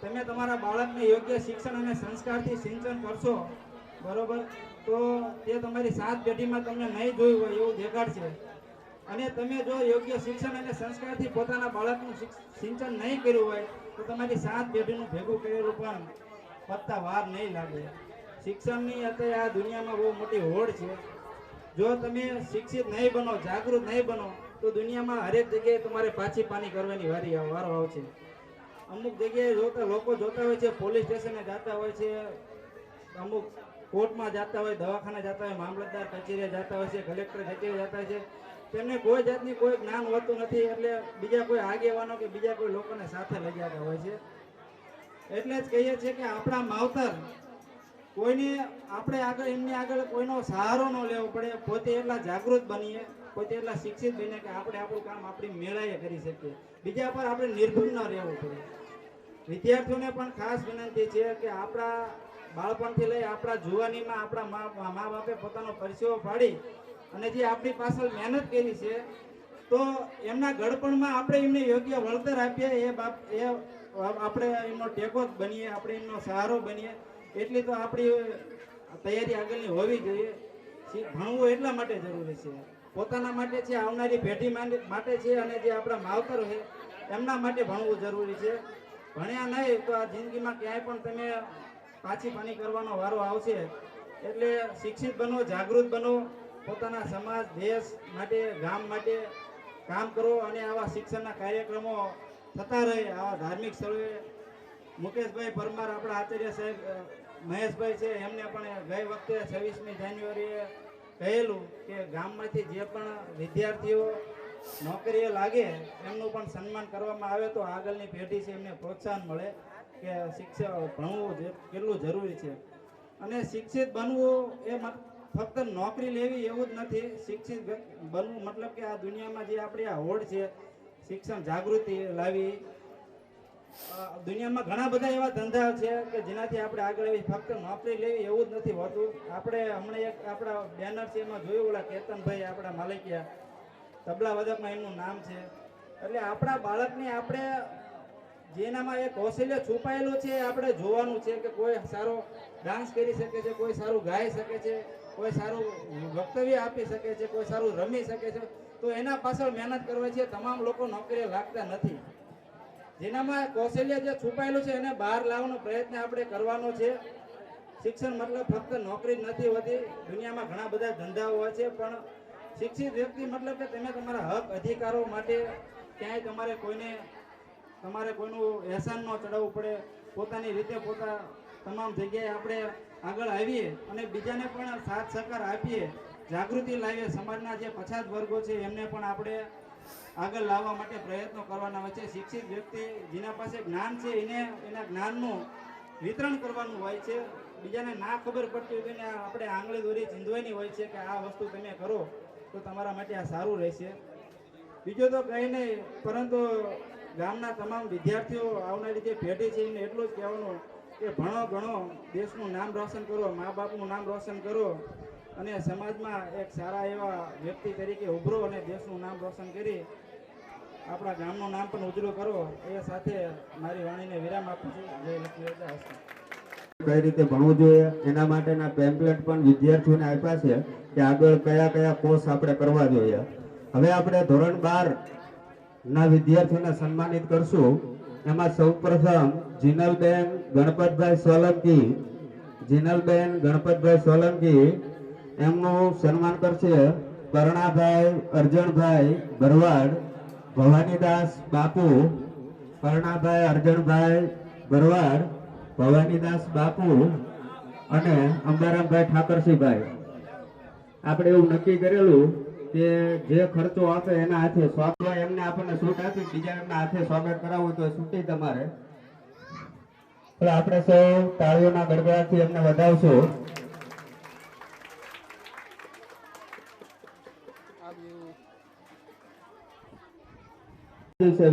તમે તમારા બાળકને યોગ્ય શિક્ષણ અને સંસ્કારથી સિંચન કરશો બરોબર, તો તે તમારી 7 પેઢીમાં તમને નહીં જોયું હોય એવું દેખાડશે. અને તમે જો યોગ્ય શિક્ષણ અને સંસ્કારથી પોતાના બાળકનું સિંચન નહીં કર્યું હોય તો તમારી 7 પેઢીનું ભેગું કરેલું પણ પત્તા વાર નહીં લાગે. શિક્ષણની અત્યારે આ દુનિયામાં બહુ મોટી હોડ છે. જો તમે શિક્ષિત નહીં બનો, જાગૃત નહીં બનો તો દુનિયામાં હરેક જગ્યાએ તમારે પાછી પાની કરવાની વારો આવશે. અમુક જગ્યાએ લોકો જોતા હોય છે, પોલીસ સ્ટેશને જતા હોય છે, અમુક કોર્ટમાં જતા હોય, દવાખાને જતા હોય, મામલતદાર કચેરીએ જતા હોય છે, કલેક્ટર કચેરીએ જતા હોય છે, તેમને કોઈ જાતની કોઈ જ્ઞાન હોતું નથી. એટલે બીજા કોઈ આગેવાનો કે બીજા કોઈ લોકોને સાથે લઈ જતા હોય છે. એટલે જ કહીએ છીએ કે આપણા માવતર કોઈને આપણે આગળ એમની આગળ કોઈનો સહારો ન લેવો પડે, પોતે એટલા જાગૃત બનીએ, પોતે એટલા શિક્ષિત બનીએ કે આપણે આપણું કામ આપણી મેળાએ કરી શકીએ, બીજા પર આપણે નિર્ભર ન રહેવું પડે. વિદ્યાર્થીઓને પણ ખાસ વિનંતી છે કે આપણા બાળપણથી લઈ આપણા જુવાનીમાં આપણા મા બાપે પોતાનો પરસેવો પાડી અને જે આપણી પાછળ મહેનત કરી છે તો એમના ગળપણમાં આપણે એમને યોગ્ય વળતર આપીએ, એ આપણે એમનો ટેકો બનીએ, આપણે એમનો સહારો બનીએ. એટલી તો આપણી તૈયારી આગળની હોવી જોઈએ. ભણવું એટલા માટે જરૂરી છે, પોતાના માટે છે, આવનારી પેઢી માટે છે, અને જે આપણા માવતર છે એમના માટે ભણવું જરૂરી છે. ભણ્યા નહીં તો આ જિંદગીમાં ક્યાંય પણ તમે પાછી પાની કરવાનો વારો આવશે. એટલે શિક્ષિત બનો, જાગૃત બનો, પોતાના સમાજ, દેશ માટે, ગામ માટે કામ કરો અને આવા શિક્ષણના કાર્યક્રમો થતા રહે. આવા ધાર્મિક સ્થળોએ મુકેશભાઈ પરમાર, આપણા આચાર્ય સાહેબ મહેશભાઈ છે, એમને પણ ગઈ વખતે 26મી જાન્યુઆરીએ કહેલું કે ગામમાંથી જે પણ વિદ્યાર્થીઓ નોકરીએ લાગે એમનું પણ સન્માન કરવામાં આવે તો આગળની પેઢી છે એમને પ્રોત્સાહન મળે કે શિક્ષણ ભણવું કેટલું જરૂરી છે. અને શિક્ષિત બનવું એ ફક્ત નોકરી લેવી એવું જ નથી. શિક્ષિત બનવું મતલબ કે આ દુનિયામાં જે આપણી આ હોડ છે, શિક્ષણ જાગૃતિ લાવી. દુનિયામાં ઘણા બધા એવા ધંધા છે કે જેનાથી આપણે આગળ આવી, ફક્ત નોકરી લેવી એવું જ નથી હોતું. આપણે હમણાં એક આપણા બેનર છે એમાં જોયું, ઓલા કેતનભાઈ આપણા માલિકિયા તબલા વાદકમાં એમનું નામ છે. એટલે આપણા બાળકને આપણે જેનામાં એક કૌશલ્ય છુપાયેલું છે આપણે જોવાનું છે કે કોઈ સારો ડાન્સ કરી શકે છે, કોઈ સારું ગાઈ શકે છે, કોઈ સારું વક્તવ્ય આપી શકે છે, કોઈ સારું રમી શકે છે, તો એના પાછળ મહેનત કરવી છે. તમામ લોકો નોકરીએ લાગતા નથી. જેનામાં કૌશલ્ય જે છુપાયેલું છે એને બહાર લાવવાનો પ્રયત્ન આપણે કરવાનો છે. શિક્ષણ મતલબ ફક્ત નોકરી જ નથી હોતી. દુનિયામાં ઘણા બધા ધંધાઓ હોય છે, પણ શિક્ષિત વ્યક્તિ મતલબ કે તમે તમારા હક અધિકારો માટે ક્યાંય તમારે કોઈનું એહસાન ન ચડાવવું પડે. પોતાની રીતે તમામ જગ્યાએ આપણે આગળ આવીએ અને બીજાને પણ સાથ સહકાર આપીએ, જાગૃતિ લાવીએ. સમાજના જે પછાત વર્ગો છે એમને પણ આપણે આગળ લાવવા માટે પ્રયત્નો કરવાના હોય છે. શિક્ષિત વ્યક્તિ જેના પાસે જ્ઞાન છે એને એના જ્ઞાનનું વિતરણ કરવાનું હોય છે. બીજાને ના ખબર પડતી હોય તેને આપણે આંગળી દોરી ચીંધવાની હોય છે કે આ વસ્તુ તમે કરો તો તમારા માટે આ સારું રહેશે. બીજું તો કંઈ નહીં, પરંતુ ગામના તમામ વિદ્યાર્થીઓ આવનારી જે પેઢી છે એને એટલું જ કહેવાનું કે ભણો ગણો, દેશનું નામ રોશન કરો, મા બાપનું નામ રોશન કરો અને સમાજમાં એક સારા એવા વ્યક્તિ તરીકે ઉભરો અને દેશનું નામ રોશન કરી આપણા ગામનું નામ પણ ઉજળું કરો. એ સાથે મારી વાણીને વિરામ આપું છું. જય લક્ષ્મી રાજા હસ્તે. કઈ રીતે ભણવું જોઈએ એના માટેના પેમ્પલેટ પણ વિદ્યાર્થીઓને આપ્યા છે કે આગળ કયા કયા કોર્સ આપણે કરવા જોઈએ. હવે આપણે ધોરણ 12 ના વિદ્યાર્થીઓને સન્માનિત કરશું. એમાં સૌપ્રથમ જીનલબેન ગણપતભાઈ સોલંકી એમનું સન્માન કરશે કરણાભાઈ અરજણભાઈ ભરવાડ, ભવાનીદાસ બાપુ, કરણાભાઈ અરજણભાઈ ભરવાડ, ભવાનીદાસ બાપુ અને અંબારામભાઈ ઠાકરસિંહભાઈ. આપણે એવું નક્કી કરેલું કે જે ખર્ચો આપે એના હાથે સ્વાગત, એમને આપણને છૂટ આપી, બીજા એમના હાથે સ્વાગત કરાવવું તો છૂટી તમારે. એટલે આપણે સૌ તાળીઓના ગડગડાટથી એમને વધાવશું.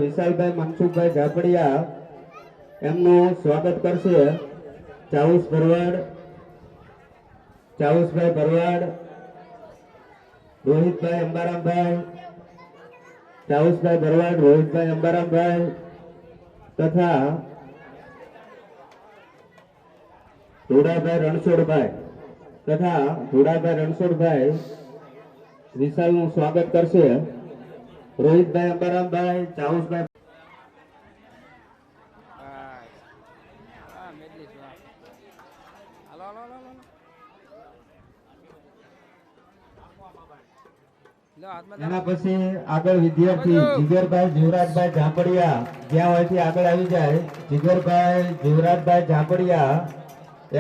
વિશાલભાઈ મનસુખભાઈ ઝાપડિયા એમનું સ્વાગત કરશે ચાવુસભાઈ ભરવાડ, રોહિતભાઈ અંબારામભાઈ, ચાવુસભાઈ ભરવાડ, રોહિતભાઈ અંબારામભાઈ તથા ધોડાભાઈ રણછોડભાઈ વિશાલનું સ્વાગત કરશે. રોહિતભાઈ અંબારામભાઈ, ચાવુસભાઈ હા મેદલી છે. હાલો હાલો હાલો હાલો. લો હાથમાં એના પછી આગળ વિદ્યાર્થી જીગરભાઈ જીવરાજભાઈ ઝાંપડિયા જ્યાં હોયથી આગળ આવી જાય. જીગરભાઈ જીવરાજભાઈ ઝાંપડિયા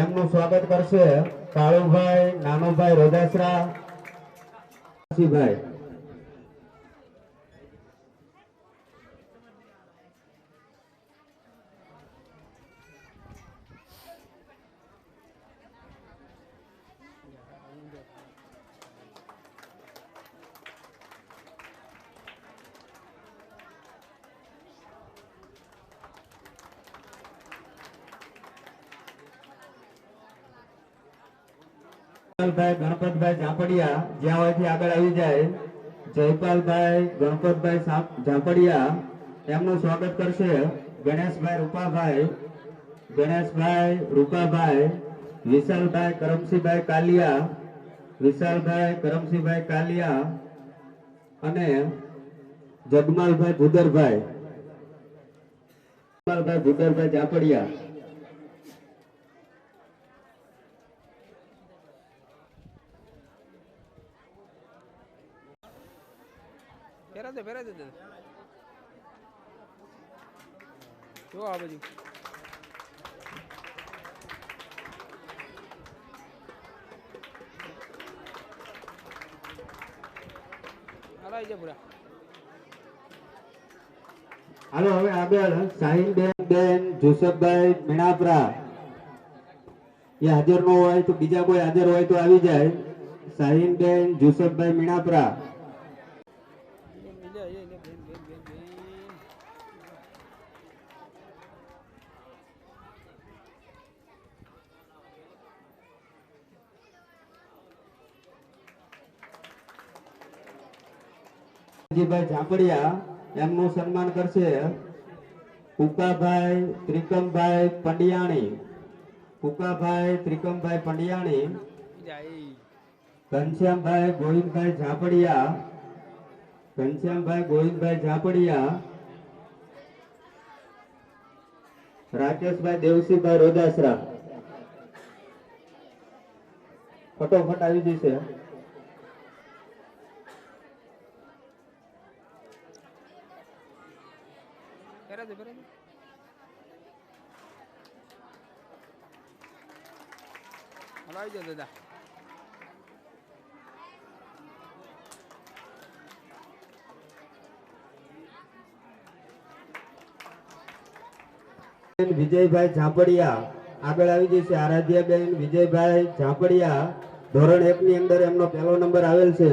એમનું સ્વાગત કરશે કાળુભાઈ નાનુભાઈ રોદાસરા ભાઈ. ગણપતભાઈ ઝાંપડિયા જ્યાં હોયથી આગળ આવી જાય. જયપાલભાઈ ગણપતભાઈ ઝાંપડિયા એમનું સ્વાગત કરશે ગણેશભાઈ રૂપાભાઈ, વિશાલભાઈ કરમસિંહભાઈ કાલિયા અને જગમાલભાઈ ભુદરભાઈ ઝાંપડિયા. ફેરા દે જો આ બાજુ. હાલો આવી જા પૂરા. હાલો હવે આગળ સાહિલબેન જોસફભાઈ મીણાપરા એ હાજર ન હોય તો બીજા કોઈ હાજર હોય તો આવી જાય. સાહિલબેન જોસફભાઈ મીણાપરા. ભાઈ ઝાંપડિયા એમનું સન્માન કરશે કુકાભાઈ ત્રિકમભાઈ પંડિયાણી. ઘનશ્યામભાઈ ગોવિંદભાઈ ઝાપડિયા, ઘનશ્યામભાઈ ગોવિંદભાઈ ઝાપડિયા, રાકેશભાઈ દેવસીભાઈ રોજાસરા. ફટોફટ આવી જશે. પહેરા દે હાલો આવી જાઓ દાદા. વિજયભાઈ ઝાપડિયા આગળ આવી જશે. આરાધ્યાબેન વિજયભાઈ ઝાપડિયા ધોરણ 1 ની અંદર એમનો પહેલો નંબર આવેલ છે.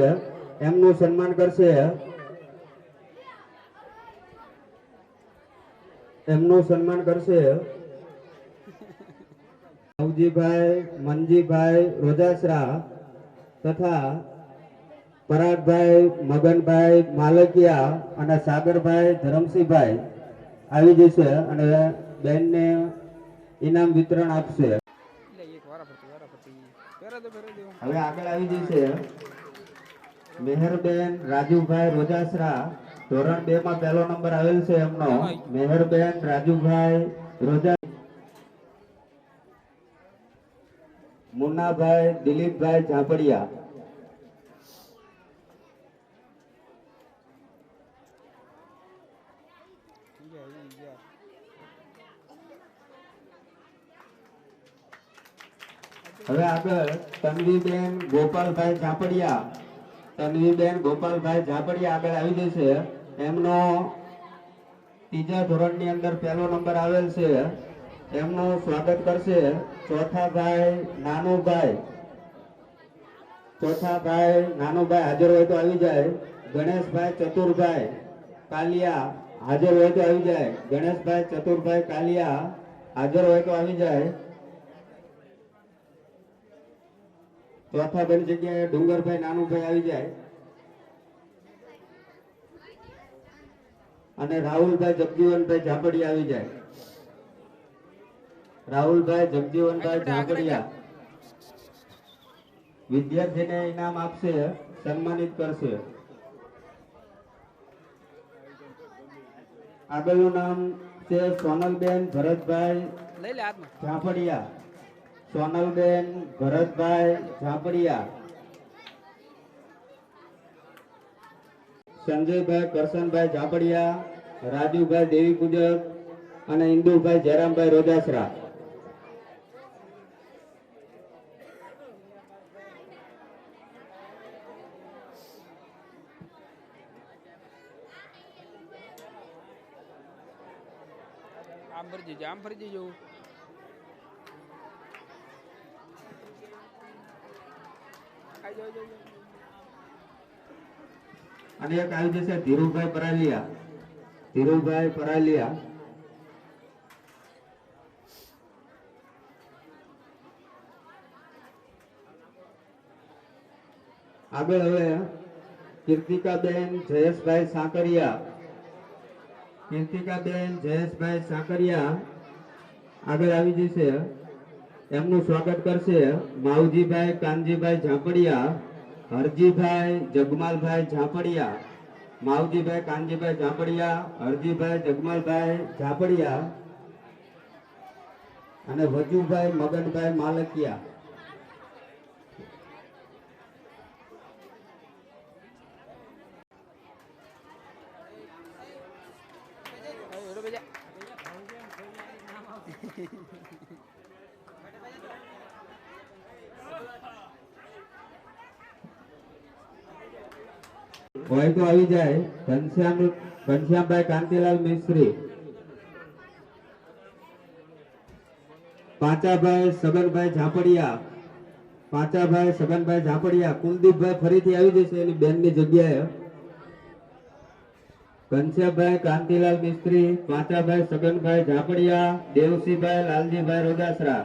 એમનું સન્માન કરશે, એમનું સન્માન કરશે નવજીભાઈ મનજીભાઈ રોજાસરા તથા પરાગભાઈ મગનભાઈ માલકિયા અને સાગરભાઈ ધરમસિંહભાઈ આવી જશે અને બેનને ઇનામ વિતરણ આપશે. એટલે એક વારાફરતી પહેરા દે. હવે આગળ આવી જશે મેહરબેન રાજુભાઈ રોજાસરા ધોરણ 2 માં પહેલો નંબર આવેલ છે એમનો. મેહરબેન રાજુભાઈ રોજા, મુન્નાભાઈ દિલીપભાઈ ઝાપડિયા. હવે આગળ તન્વીબેન ગોપાલભાઈ ઝાપડિયા, તન્વીબેન ગોપાલભાઈ ઝાપડિયા આગળ આવી જશે. એમનો 3જા ધોરણની અંદર પહેલો નંબર આવેલ છે. એમનું સ્વાગત કરશે ચોથાભાઈ નાનુભાઈ. ચોથાભાઈ નાનુભાઈ હાજર હોય તો આવી જાય. ગણેશભાઈ ચતુરભાઈ કાલિયા હાજર હોય તો આવી જાય. ગણેશભાઈ ચતુરભાઈ કાલિયા હાજર હોય તો આવી જાય. ચોથા બેન જગ્યાએ ડુંગરભાઈ નાનુભાઈ આવી જાય અને રાહુલભાઈ જગજીવનભાઈ ઝાપડિયા આવી જાય. રાહુલભાઈ જગજીવનભાઈ ઝાપડિયા વિદ્યાર્થીને ઇનામ આપશે, સન્માનિત કરશે. આગળનું નામ છે સોનલબેન ભરતભાઈ લઈ લે હાથમાં. ઝાપડિયા. સોનલબેન ભરતભાઈ ઝાપડિયા. સંજયભાઈ કરશનભાઈ ઝાપડિયા, રાજુભાઈ દેવી પૂજક અને ઇન્દુભાઈ જયરામભાઈ રોજાસરા. આમ ફરી જજો. અને એક આવી જશે ધીરુભાઈ પરાલિયા. ધીરુભાઈ પરાલિયા. આગળ હવે કીર્તિકાબેન જયેશભાઈ સાકરિયા. કીર્તિકાબેન જયેશભાઈ સાકરિયા આગળ આવી જશે. એમનું સ્વાગત કરશે માવજીભાઈ કાનજીભાઈ ઝાપડિયા, હરજીભાઈ જગમાલભાઈ ઝાપડિયા. માવજીભાઈ કાનજીભાઈ ઝાપડિયા, હરજીભાઈ જગમાલભાઈ ઝાપડિયા અને વજુભાઈ મગનભાઈ માલકિયા. હોય તો આવી જાય. ઘનશ્યામભાઈ કાંતિલાલ મિસ્ત્રી. પાંચાભાઈ સગનભાઈ ઝાપડિયા. પાંચાભાઈ સગનભાઈ ઝાપડિયા. કુલદીપભાઈ ફરીથી આવી જશે એની બેનની જગ્યાએ. ઘનશ્યામભાઈ કાંતિલાલ મિસ્ત્રી, પાંચાભાઈ સગનભાઈ ઝાપડિયા, દેવસીભાઈ લાલજીભાઈ રોજાસરા.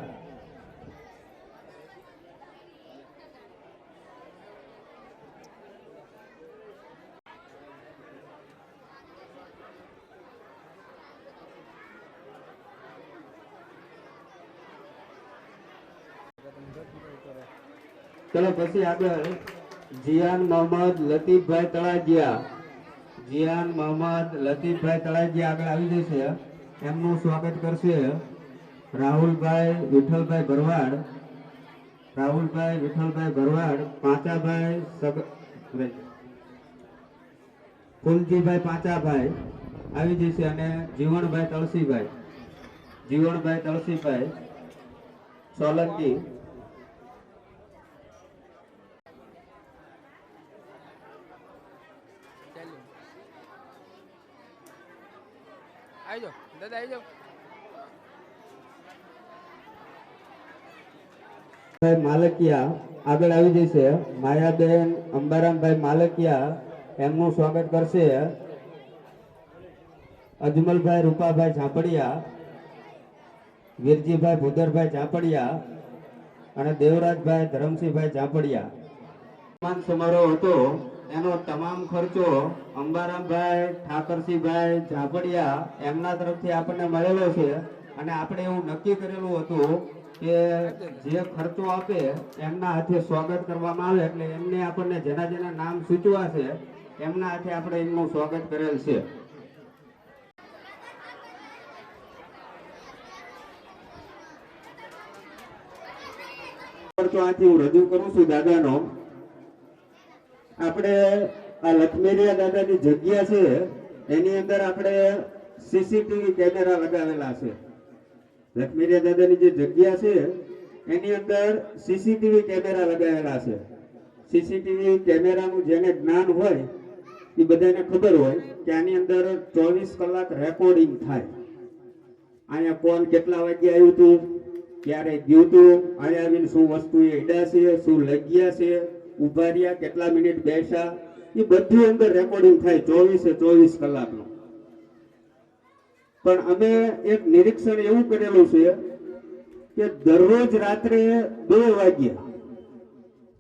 ચલો પછી આગળ જીયાન મોહમ્મદ લતીફભાઈ તળાજિયા. જીયાન મોહમ્મદ લતીફભાઈ તળાજિયા આગળ આવી જશે. એમનું સ્વાગત કરશે રાહુલભાઈ વિઠ્ઠલભાઈ ભરવાડ. રાહુલભાઈ વિઠ્ઠલભાઈ ભરવાડ, પાંચાભાઈ ફૂલજીભાઈ પાંચાભાઈ આવી જશે અને જીવણભાઈ તળસીભાઈ. જીવણભાઈ તળસીભાઈ સોલંકી. ચાલો આવી જાઓ દાદા, આવી જાઓ. ભાઈ માલકિયા આગળ આવી જશે. માયાબેન અંબારામભાઈ માલકિયા એમનું સ્વાગત કરશે અજમલભાઈ રૂપાભાઈ ઝાપડિયા, વીરજીભાઈ ભૂદરભાઈ ઝાપડિયા અને દેવરાજભાઈ ધરમસિંહભાઈ ઝાપડિયા. સન્માન સમારોહ હતો એનો તમામ ખર્ચો અંબારામભાઈ ઠાકરસિંહભાઈ ઝાપડિયા એમના તરફથી આપણને મળેલો છે અને આપણે એવું નક્કી કરેલું હતું કે જે ખર્ચો આપે એમના હાથે સ્વાગત કરવામાં આવે, એટલે એમને આપણને જેના જેના નામ સૂચવા છે એમના હાથે આપણે એમનું સ્વાગત કરેલ છે. તો આથી હું રજૂ કરું છું દાદાનો. આપણે આ લખમેરિયા દાદાની જગ્યા છે એની અંદર આપણે સીસીટીવી કેમેરા લગાવેલા છે. લખમેરિયા દાદાની જે જગ્યા છે એની અંદર સીસીટીવી કેમેરા લગાવેલા છે. સીસીટીવી કેમેરાનું જેને જ્ઞાન હોય એ બધાને ખબર હોય કે આની અંદર 24 કલાક રેકોર્ડિંગ થાય. અહીંયા કોણ કેટલા વાગે આવ્યું હતું, ક્યારે ગયું હતું, અહીંયા આવીને શું વસ્તુ ઈડા છે, શું લગ્યા છે, ઉભા રહ્યા, કેટલા મિનિટ બેસા, એ બધું અંદર રેકોર્ડિંગ થાય 24 કલાકનું. પણ અમે એક નિરીક્ષણ એવું કરેલું છે કે દરરોજ રાત્રે 2 વાગ્યા,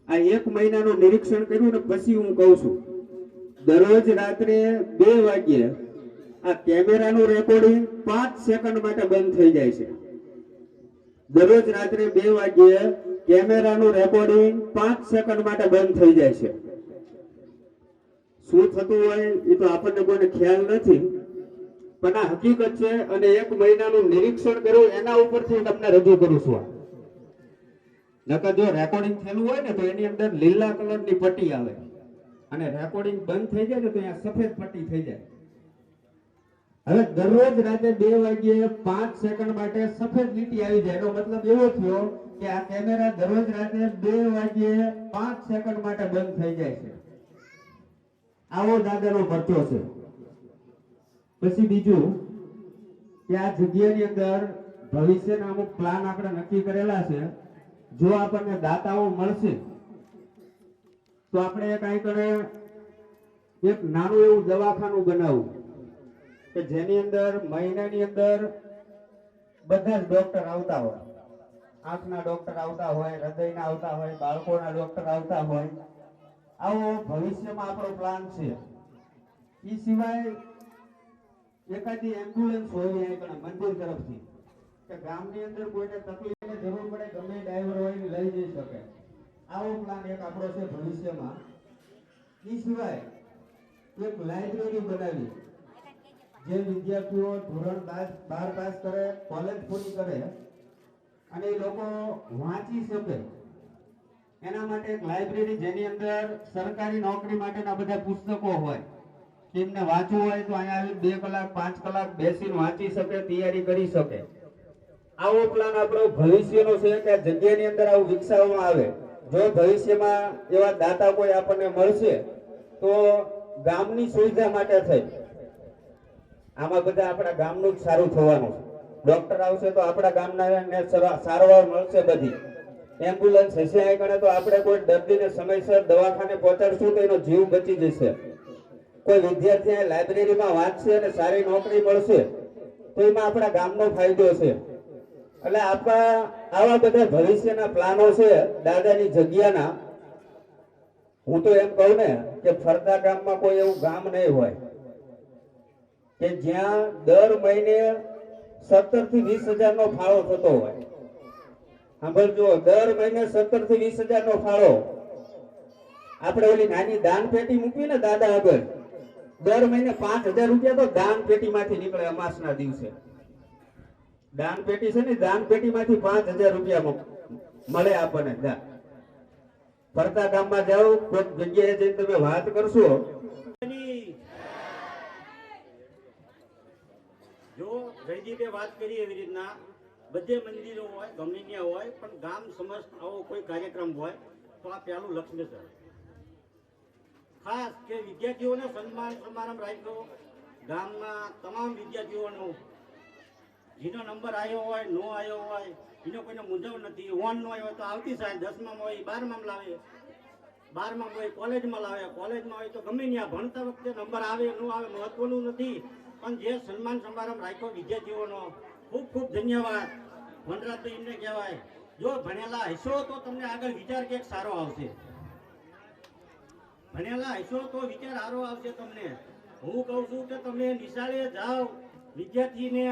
આ 1 મહિનાનું નિરીક્ષણ કર્યું ને પછી હું કહું છું, દરરોજ રાત્રે 2 વાગ્યે આ કેમેરાનું રેકોર્ડિંગ 5 સેકન્ડ માટે બંધ થઈ જાય છે. દરરોજ રાત્રે 2 વાગ્યે કેમેરાનું રેકોર્ડિંગ 5 સેકન્ડ માટે બંધ થઈ જાય છે. શું થતું હોય એ તો આપણને કોઈને ખ્યાલ નથી, પણ આ હકીકત છે અને 1 મહિનાનું નિરીક્ષણ કર્યું એના ઉપરથી તમને રજૂ કરું છું. નકર જો રેકોર્ડિંગ થયેલું હોય ને તો એની અંદર લીલા કલરની પટ્ટી આવે અને રેકોર્ડિંગ બંધ થઈ જાય ને તો અહીંયા સફેદ પટ્ટી થઈ જાય. હવે દરરોજ રાતે 2 વાગ્યે 5 સેકન્ડ માટે સફેદ લીટી આવી જાય એનો મતલબ એવો થયો કે આ કેમેરા દરરોજ રાતે 2 વાગ્યે 5 સેકન્ડ માટે બંધ થઈ જાય છે. આવો દાદાનો પરચો છે. પછી બીજું કે આ જગ્યાની અંદર ભવિષ્યના અમુક પ્લાન આપણે નક્કી કરેલા છે. જો આપણને દાતાઓ મળશે તો આપણે એક નાનું એવું દવાખાનું બનાવવું કે જેની અંદર મહિનાની અંદર બધા જ ડોક્ટર આવતા હોય, આંખના ડોક્ટર આવતા હોય, હૃદયના આવતા હોય, બાળકોના ડોક્ટર આવતા હોય. આવો ભવિષ્યમાં આપણો પ્લાન છે. એ સિવાય એકાદી એમ્બ્યુલન્સ હોય અહીંયા મંદિર તરફથી કે ગામની અંદર કોઈને તકલીફની જરૂર પડે ગમે ડ્રાઈવર હોય ને લઈ જઈ શકે. આવો પ્લાન એક આપણો છે ભવિષ્યમાં. એ સિવાય એક લાઇબ્રેરી બનાવી જે વિદ્યાર્થીઓ ધોરણ 12 પાસ કરે, કોલેજ પૂરી કરે અને એ લોકો વાંચી શકે એના માટે એક લાઇબ્રેરી જેની અંદર સરકારી નોકરી માટેના બધા પુસ્તકો હોય. એમને વાંચવું હોય તો અહીંયા આવી 2 કલાક 5 કલાક બેસીને વાંચી શકે, તૈયારી કરી શકે. આવો પ્લાન આપણો ભવિષ્યનો છે કે આ જગ્યાની અંદર આવું વિકસાવવામાં આવે. જો ભવિષ્યમાં એવા દાતા કોઈ આપણને મળશે તો ગામની સુવિધા માટે થઈ આમાં બધા આપણા ગામનું જ સારું થવાનું છે. ડોક્ટર આવશે તો આપણા ગામના સારવાર મળશે. બધી એમ્બ્યુલન્સ હશે આગળ તો આપણે કોઈ દર્દીને સમયસર દવાખાને પહોંચાડશું તો એનો જીવ બચી જશે. કોઈ વિદ્યાર્થી લાઇબ્રેરીમાં વાંચશે અને સારી નોકરી મળશે તો એમાં આપણા ગામનો ફાયદો છે. એટલે આપણા આવા બધા ભવિષ્યના પ્લાનો છે દાદાની જગ્યાના. હું તો એમ કહું ને કે ફરતા ગામમાં કોઈ એવું ગામ નહીં હોય કે જ્યાં દર મહિને 17 થી 20 હજારનો ફાળો થતો હોય. સાંભળજો, દર મહિને 17 થી 20,000 નો ફાળો આપણે ઓલી નાની દાન પેટી મૂકવી ને દાદા આગળ, દર મહિને 5,000 રૂપિયા તો દાન પેટીમાંથી નીકળે. અમાસના દિવસે દાન પેટી છે ને, દાન પેટીમાંથી 5,000 રૂપિયા મળે આપણને. ફરતા ગામમાં જાઓ, કોઈ જગ્યાએ જઈને તમે વાત કરશો. જો જયદીપે વાત કરી એવી રીતના બધે મંદિરો હોય, ગમે ત્યાં હોય, પણ ગામ સમસ્ત આવો કોઈ કાર્યક્રમ હોય તો આ પહેલું લક્ષ્મી છે. ખાસ કે વિદ્યાર્થીઓને સન્માન સમારંભ રાખ્યો. ગામના તમામ વિદ્યાર્થીઓનો જેનો નંબર આવ્યો હોય, નો આવ્યો હોય, એનો કોઈને મૂંઝવણ નથી. વન નો આવ્યો તો આવતી સાલ 10માં હોય, 12માં લાવે, 12માં હોય કોલેજમાં લાવે, કોલેજમાં હોય તો ગમે ત્યાં ભણતા વખતે નંબર આવે ન આવે મહત્વનું નથી, પણ જે સન્માન સમારંભ રાખ્યો વિદ્યાર્થીઓનો, ખૂબ ખૂબ ધન્યવાદ. વનરાજ તો એમને કહેવાય, જો ભણેલા હશો તો તમને આગળ વિચાર કંઈક સારો આવશે. ભણેલા હશો તો વિચાર સારો આવશે તમને. હું કહું છું કે તમે નિશાળે જાઓ, વિદ્યાર્થીને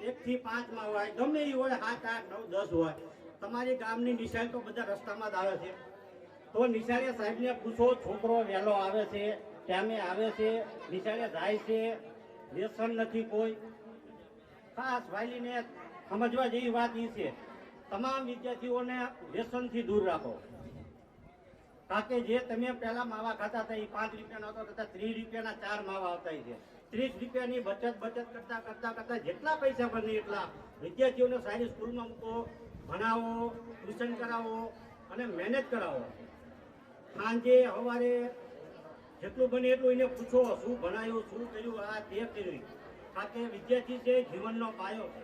1 થી 5 માં હોય, ગમે એ હોય, 7, 8, 9, 10 હોય, તમારી ગામની નિશાળ તો બધા રસ્તામાં જ આવે છે. તો નિશાળે સાહેબને પૂછો, છોકરો વહેલો આવે છે, ટાઈમે આવે છે, નિશાળે જાય છે, વ્યસન નથી કોઈ. ખાસ વાલીને સમજવા જેવી વાત એ છે, તમામ વિદ્યાર્થીઓને વ્યસનથી દૂર રાખો. કારણ કે જે તમે પહેલા માવા ખાતા હતા એ 5 રૂપિયાના આવતા હતા, 30 રૂપિયાના 4 માવા આવતા છે. 30 રૂપિયાની બચત કરતા જેટલા પૈસા બને એટલા વિદ્યાર્થીઓને સારી સ્કૂલમાં મૂકો, ભણાવો, ટ્યુશન કરાવો અને મહેનત કરાવો. સાંજે સવારે જેટલું બને એટલું એને પૂછો, શું ભણાયું, શું કર્યું, આ તે કર્યું. કારણ કે વિદ્યાર્થી છે જીવનનો પાયો છે.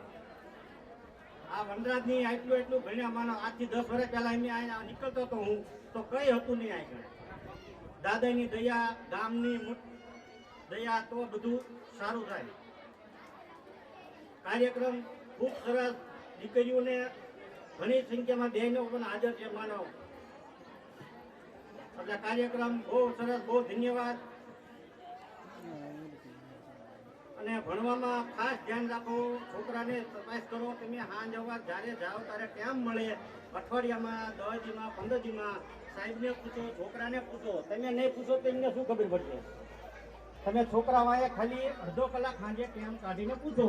આ વનરાજની એટલું ભણ્યા માનો. આજથી 10 વર્ષ પહેલા એમને અહીંયા નીકળતો હતો હું તો કઈ હતું નહીં. આગળ દાદાની દયા, ગામની દયા તો બધું સારું થાય. કાર્યક્રમ ખૂબ સરસ. દીકરીઓને ઘણી સંખ્યામાં બહેનો પણ હાજર છે માનવ. એટલે કાર્યક્રમ બહુ સરસ, બહુ ધન્યવાદ. અને ભણવામાં ખાસ ધ્યાન રાખો. છોકરાને તપાસ કરો. તમે સાંજ સવાર જ્યારે જાઓ ત્યારે કેમ મળે, અઠવાડિયામાં, 10 દીમાં, 15 દીમાં સાહેબને પૂછો, છોકરાને પૂછો. તમે નહીં પૂછો તો એમને શું ખબર પડશે? તમે છોકરા વાળે ખાલી અડધો કલાક સાંજે ટાઈમ કાઢીને પૂછો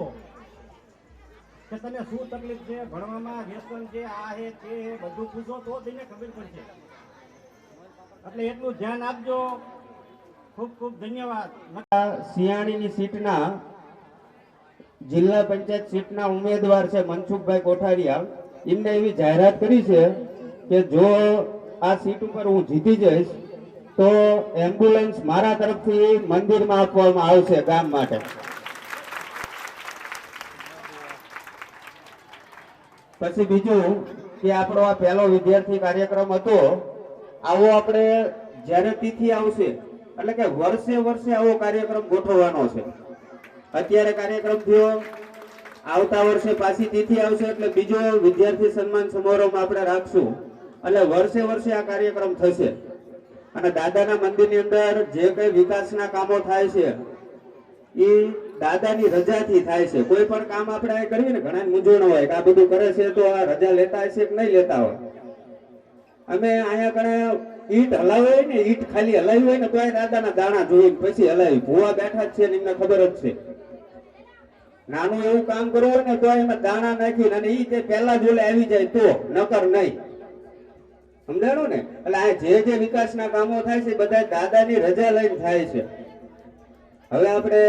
કે તને શું તકલીફ છે, ભણવામાં વ્યસન છે, આ હે તે બધું પૂછો તો તેને ખબર પડશે. એટલે એટલું ધ્યાન આપજો. ખૂબ ખૂબ ધન્યવાદ. સિયાણીની સીટના જિલ્લા પંચાયત સીટના ઉમેદવાર છે મનસુખભાઈ કોઠારિયા. એમને એવી જાહેરાત કરી છે કે જો આ સીટ ઉપર હું જીતી જઈશ તો એમ્બ્યુલન્સ મારા તરફથી મંદિરમાં આપવામાં આવશે ગામ માટે. પછી બીજું કે આપણો આ પહેલો વિદ્યાર્થી કાર્યક્રમ હતો. આવો આપણે જ્યારે તિથિ આવશે એટલે કે વર્ષે વર્ષે આવો કાર્યક્રમ ગોઠવવાનો છે. અત્યારે કાર્યક્રમ થયો, આવતા વર્ષે પાછી તિથિ આવશે એટલે બીજો વિદ્યાર્થી સન્માન સમારોહ આપણે રાખશું. એટલે વર્ષે વર્ષે આ કાર્યક્રમ થશે. અને દાદાના મંદિરની અંદર જે કઈ વિકાસના કામો થાય છે એ દાદાની રજાથી થાય છે. કોઈ પણ કામ આપણે આ કરીએ ને, ઘણા મૂંઝવણ હોય કે આ બધું કરે છે તો આ રજા લેતા હશે કે નહીં લેતા હોય. અમે અહીંયા ઘણા ઈટ હલાવી હોય ને, ઈટ ખાલી હલાવી હોય ને તો દાદાના દાણા જોઈને પછી હલાવી. ભૂવા બેઠા જ છે ને એમને ખબર જ છે. નાનું એવું કામ કરવું હોય ને તો એમાં દાણા નાખીને અને ઈ તે પહેલા જ ઓલે આવી જાય તો, નકર નહીં. સમજાણું ને? એટલે આ જે વિકાસના કામો થાય છે બધા દાદાની રજા લઈને થાય છે. હવે આપણે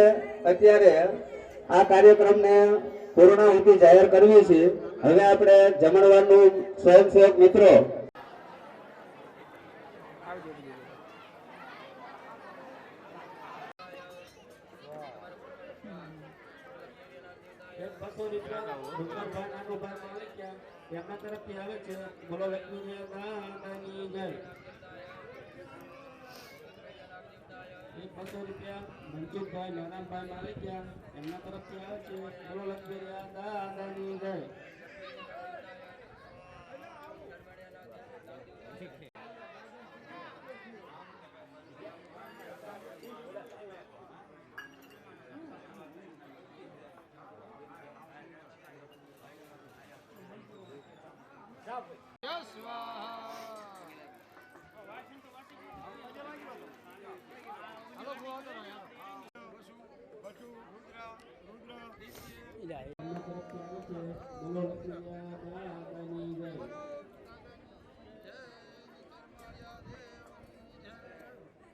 અત્યારે આ કાર્યક્રમને પૂર્ણાહુતિ જાહેર કરવી છે. હવે આપણે જમણવારનું સ્વયંસેવક મિત્રો એમના તરફથી આવે છે. બોલો લક્ષ્મી માતાની જય. 200 રૂપિયા મનસુખભાઈ નારાયણભાઈ માલિકિયા એમના તરફથી આવે છે. બોલો લક્ષ્મી દાદાની જય. સ્વાહા હાલો બહુ આવતો રહો યાર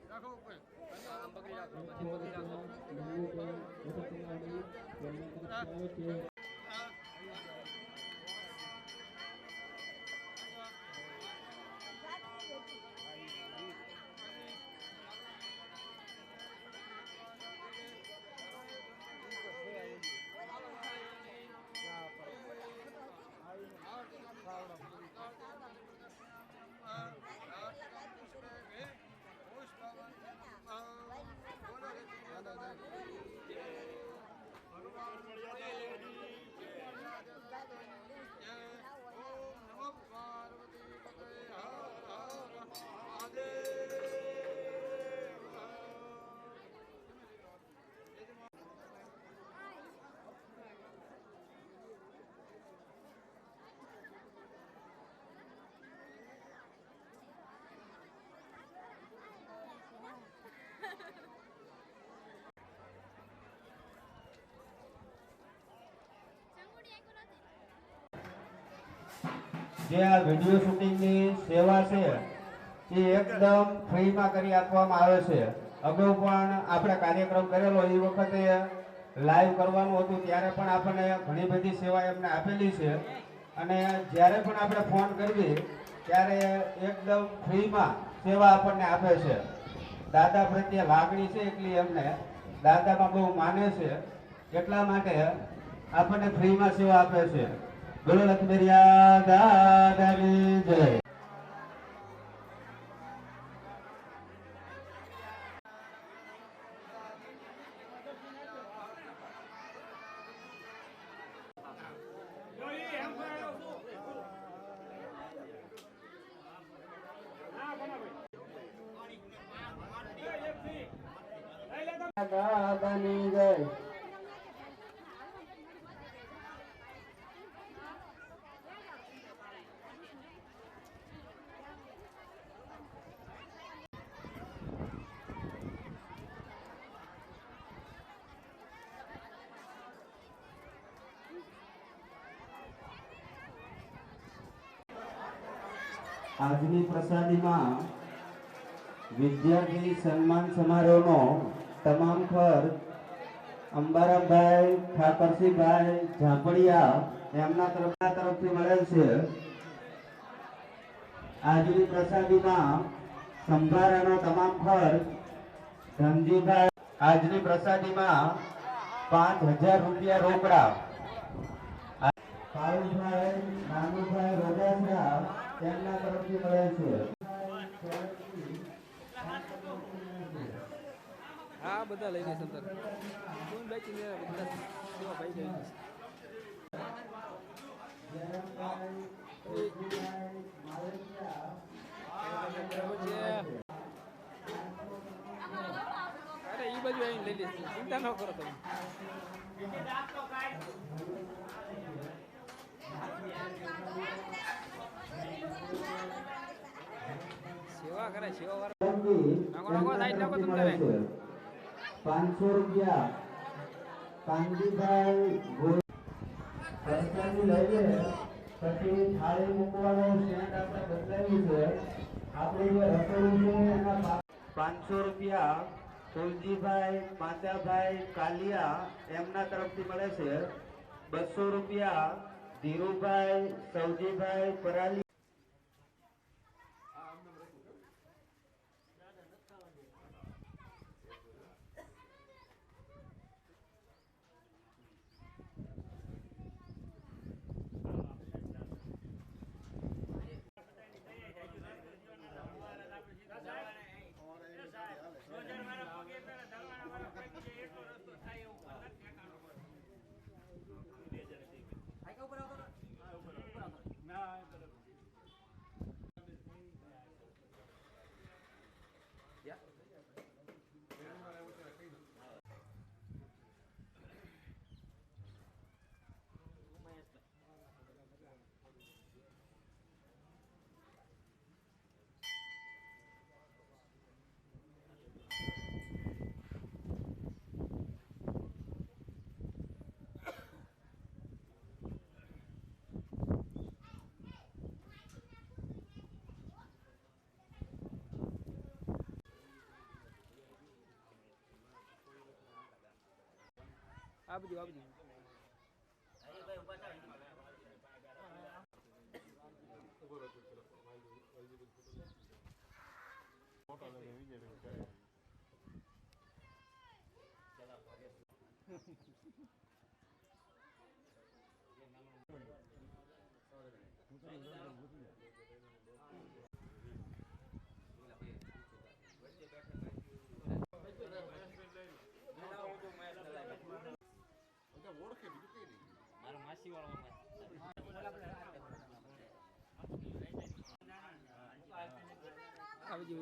રાખો ઉપર આમ પકડી રાખો પકડી રાખો જે આ વિડીયો શૂટિંગની સેવા છે એ એકદમ ફ્રીમાં કરી આપવામાં આવે છે. અગાઉ પણ આપણે કાર્યક્રમ કરેલો એ વખતે લાઈવ કરવાનું હતું ત્યારે પણ આપણને ઘણી બધી સેવા એમને આપેલી છે અને જ્યારે પણ આપણે ફોન કરીએ ત્યારે એકદમ ફ્રીમાં સેવા આપણને આપે છે. દાદા પ્રત્યે લાગણી છે એટલી એમને દાદામાં બહુ માને છે એટલા માટે આપણને ફ્રીમાં સેવા આપે છે. બોલો લક્ષ્મીરિયા દાદાની જય. દાદાની જય. આજની પ્રસાદીમાં વિદ્યાર્થી સન્માન સમારોહનો તમામ ખર્ચ અંબારામભાઈ ઠાકરસિંહભાઈ ઝાંપડિયા એમના તરફથી મળેલ છે. આજની પ્રસાદીમાં સંભારાનો તમામ ખર્ચ ધનજીભાઈ. આજની પ્રસાદીમાં 5000 રૂપિયા રોકડા કાળુભાઈ નાનુભાઈ રોજાસરા તેમના તરફથી મળે છે. હા બધા લઈ લઈશ અંદર કોણ બેચી ને બધા સેવા ભાઈ ગઈ અરે એ બાજુ આવીને લઈ લઈશ ચિંતા ન કરો તમે સેવા કરે સેવા વાળા 500 રૂપિયા કાંજીભાઈ પ્રસાદી લઈ લે પછી થાળી મૂકવાનો સ્ટેન્ડ આપણે બદલાવ્યું છે. આપણે જે રસોડું છે એના 500 રૂપિયા ફૂલજીભાઈ પાંચાભાઈ કાલિયા એમના તરફથી મળે છે. 200 રૂપિયા ધીરુભાઈ સૌજીભાઈ પરાલી. આપજો આપજો. આવજો.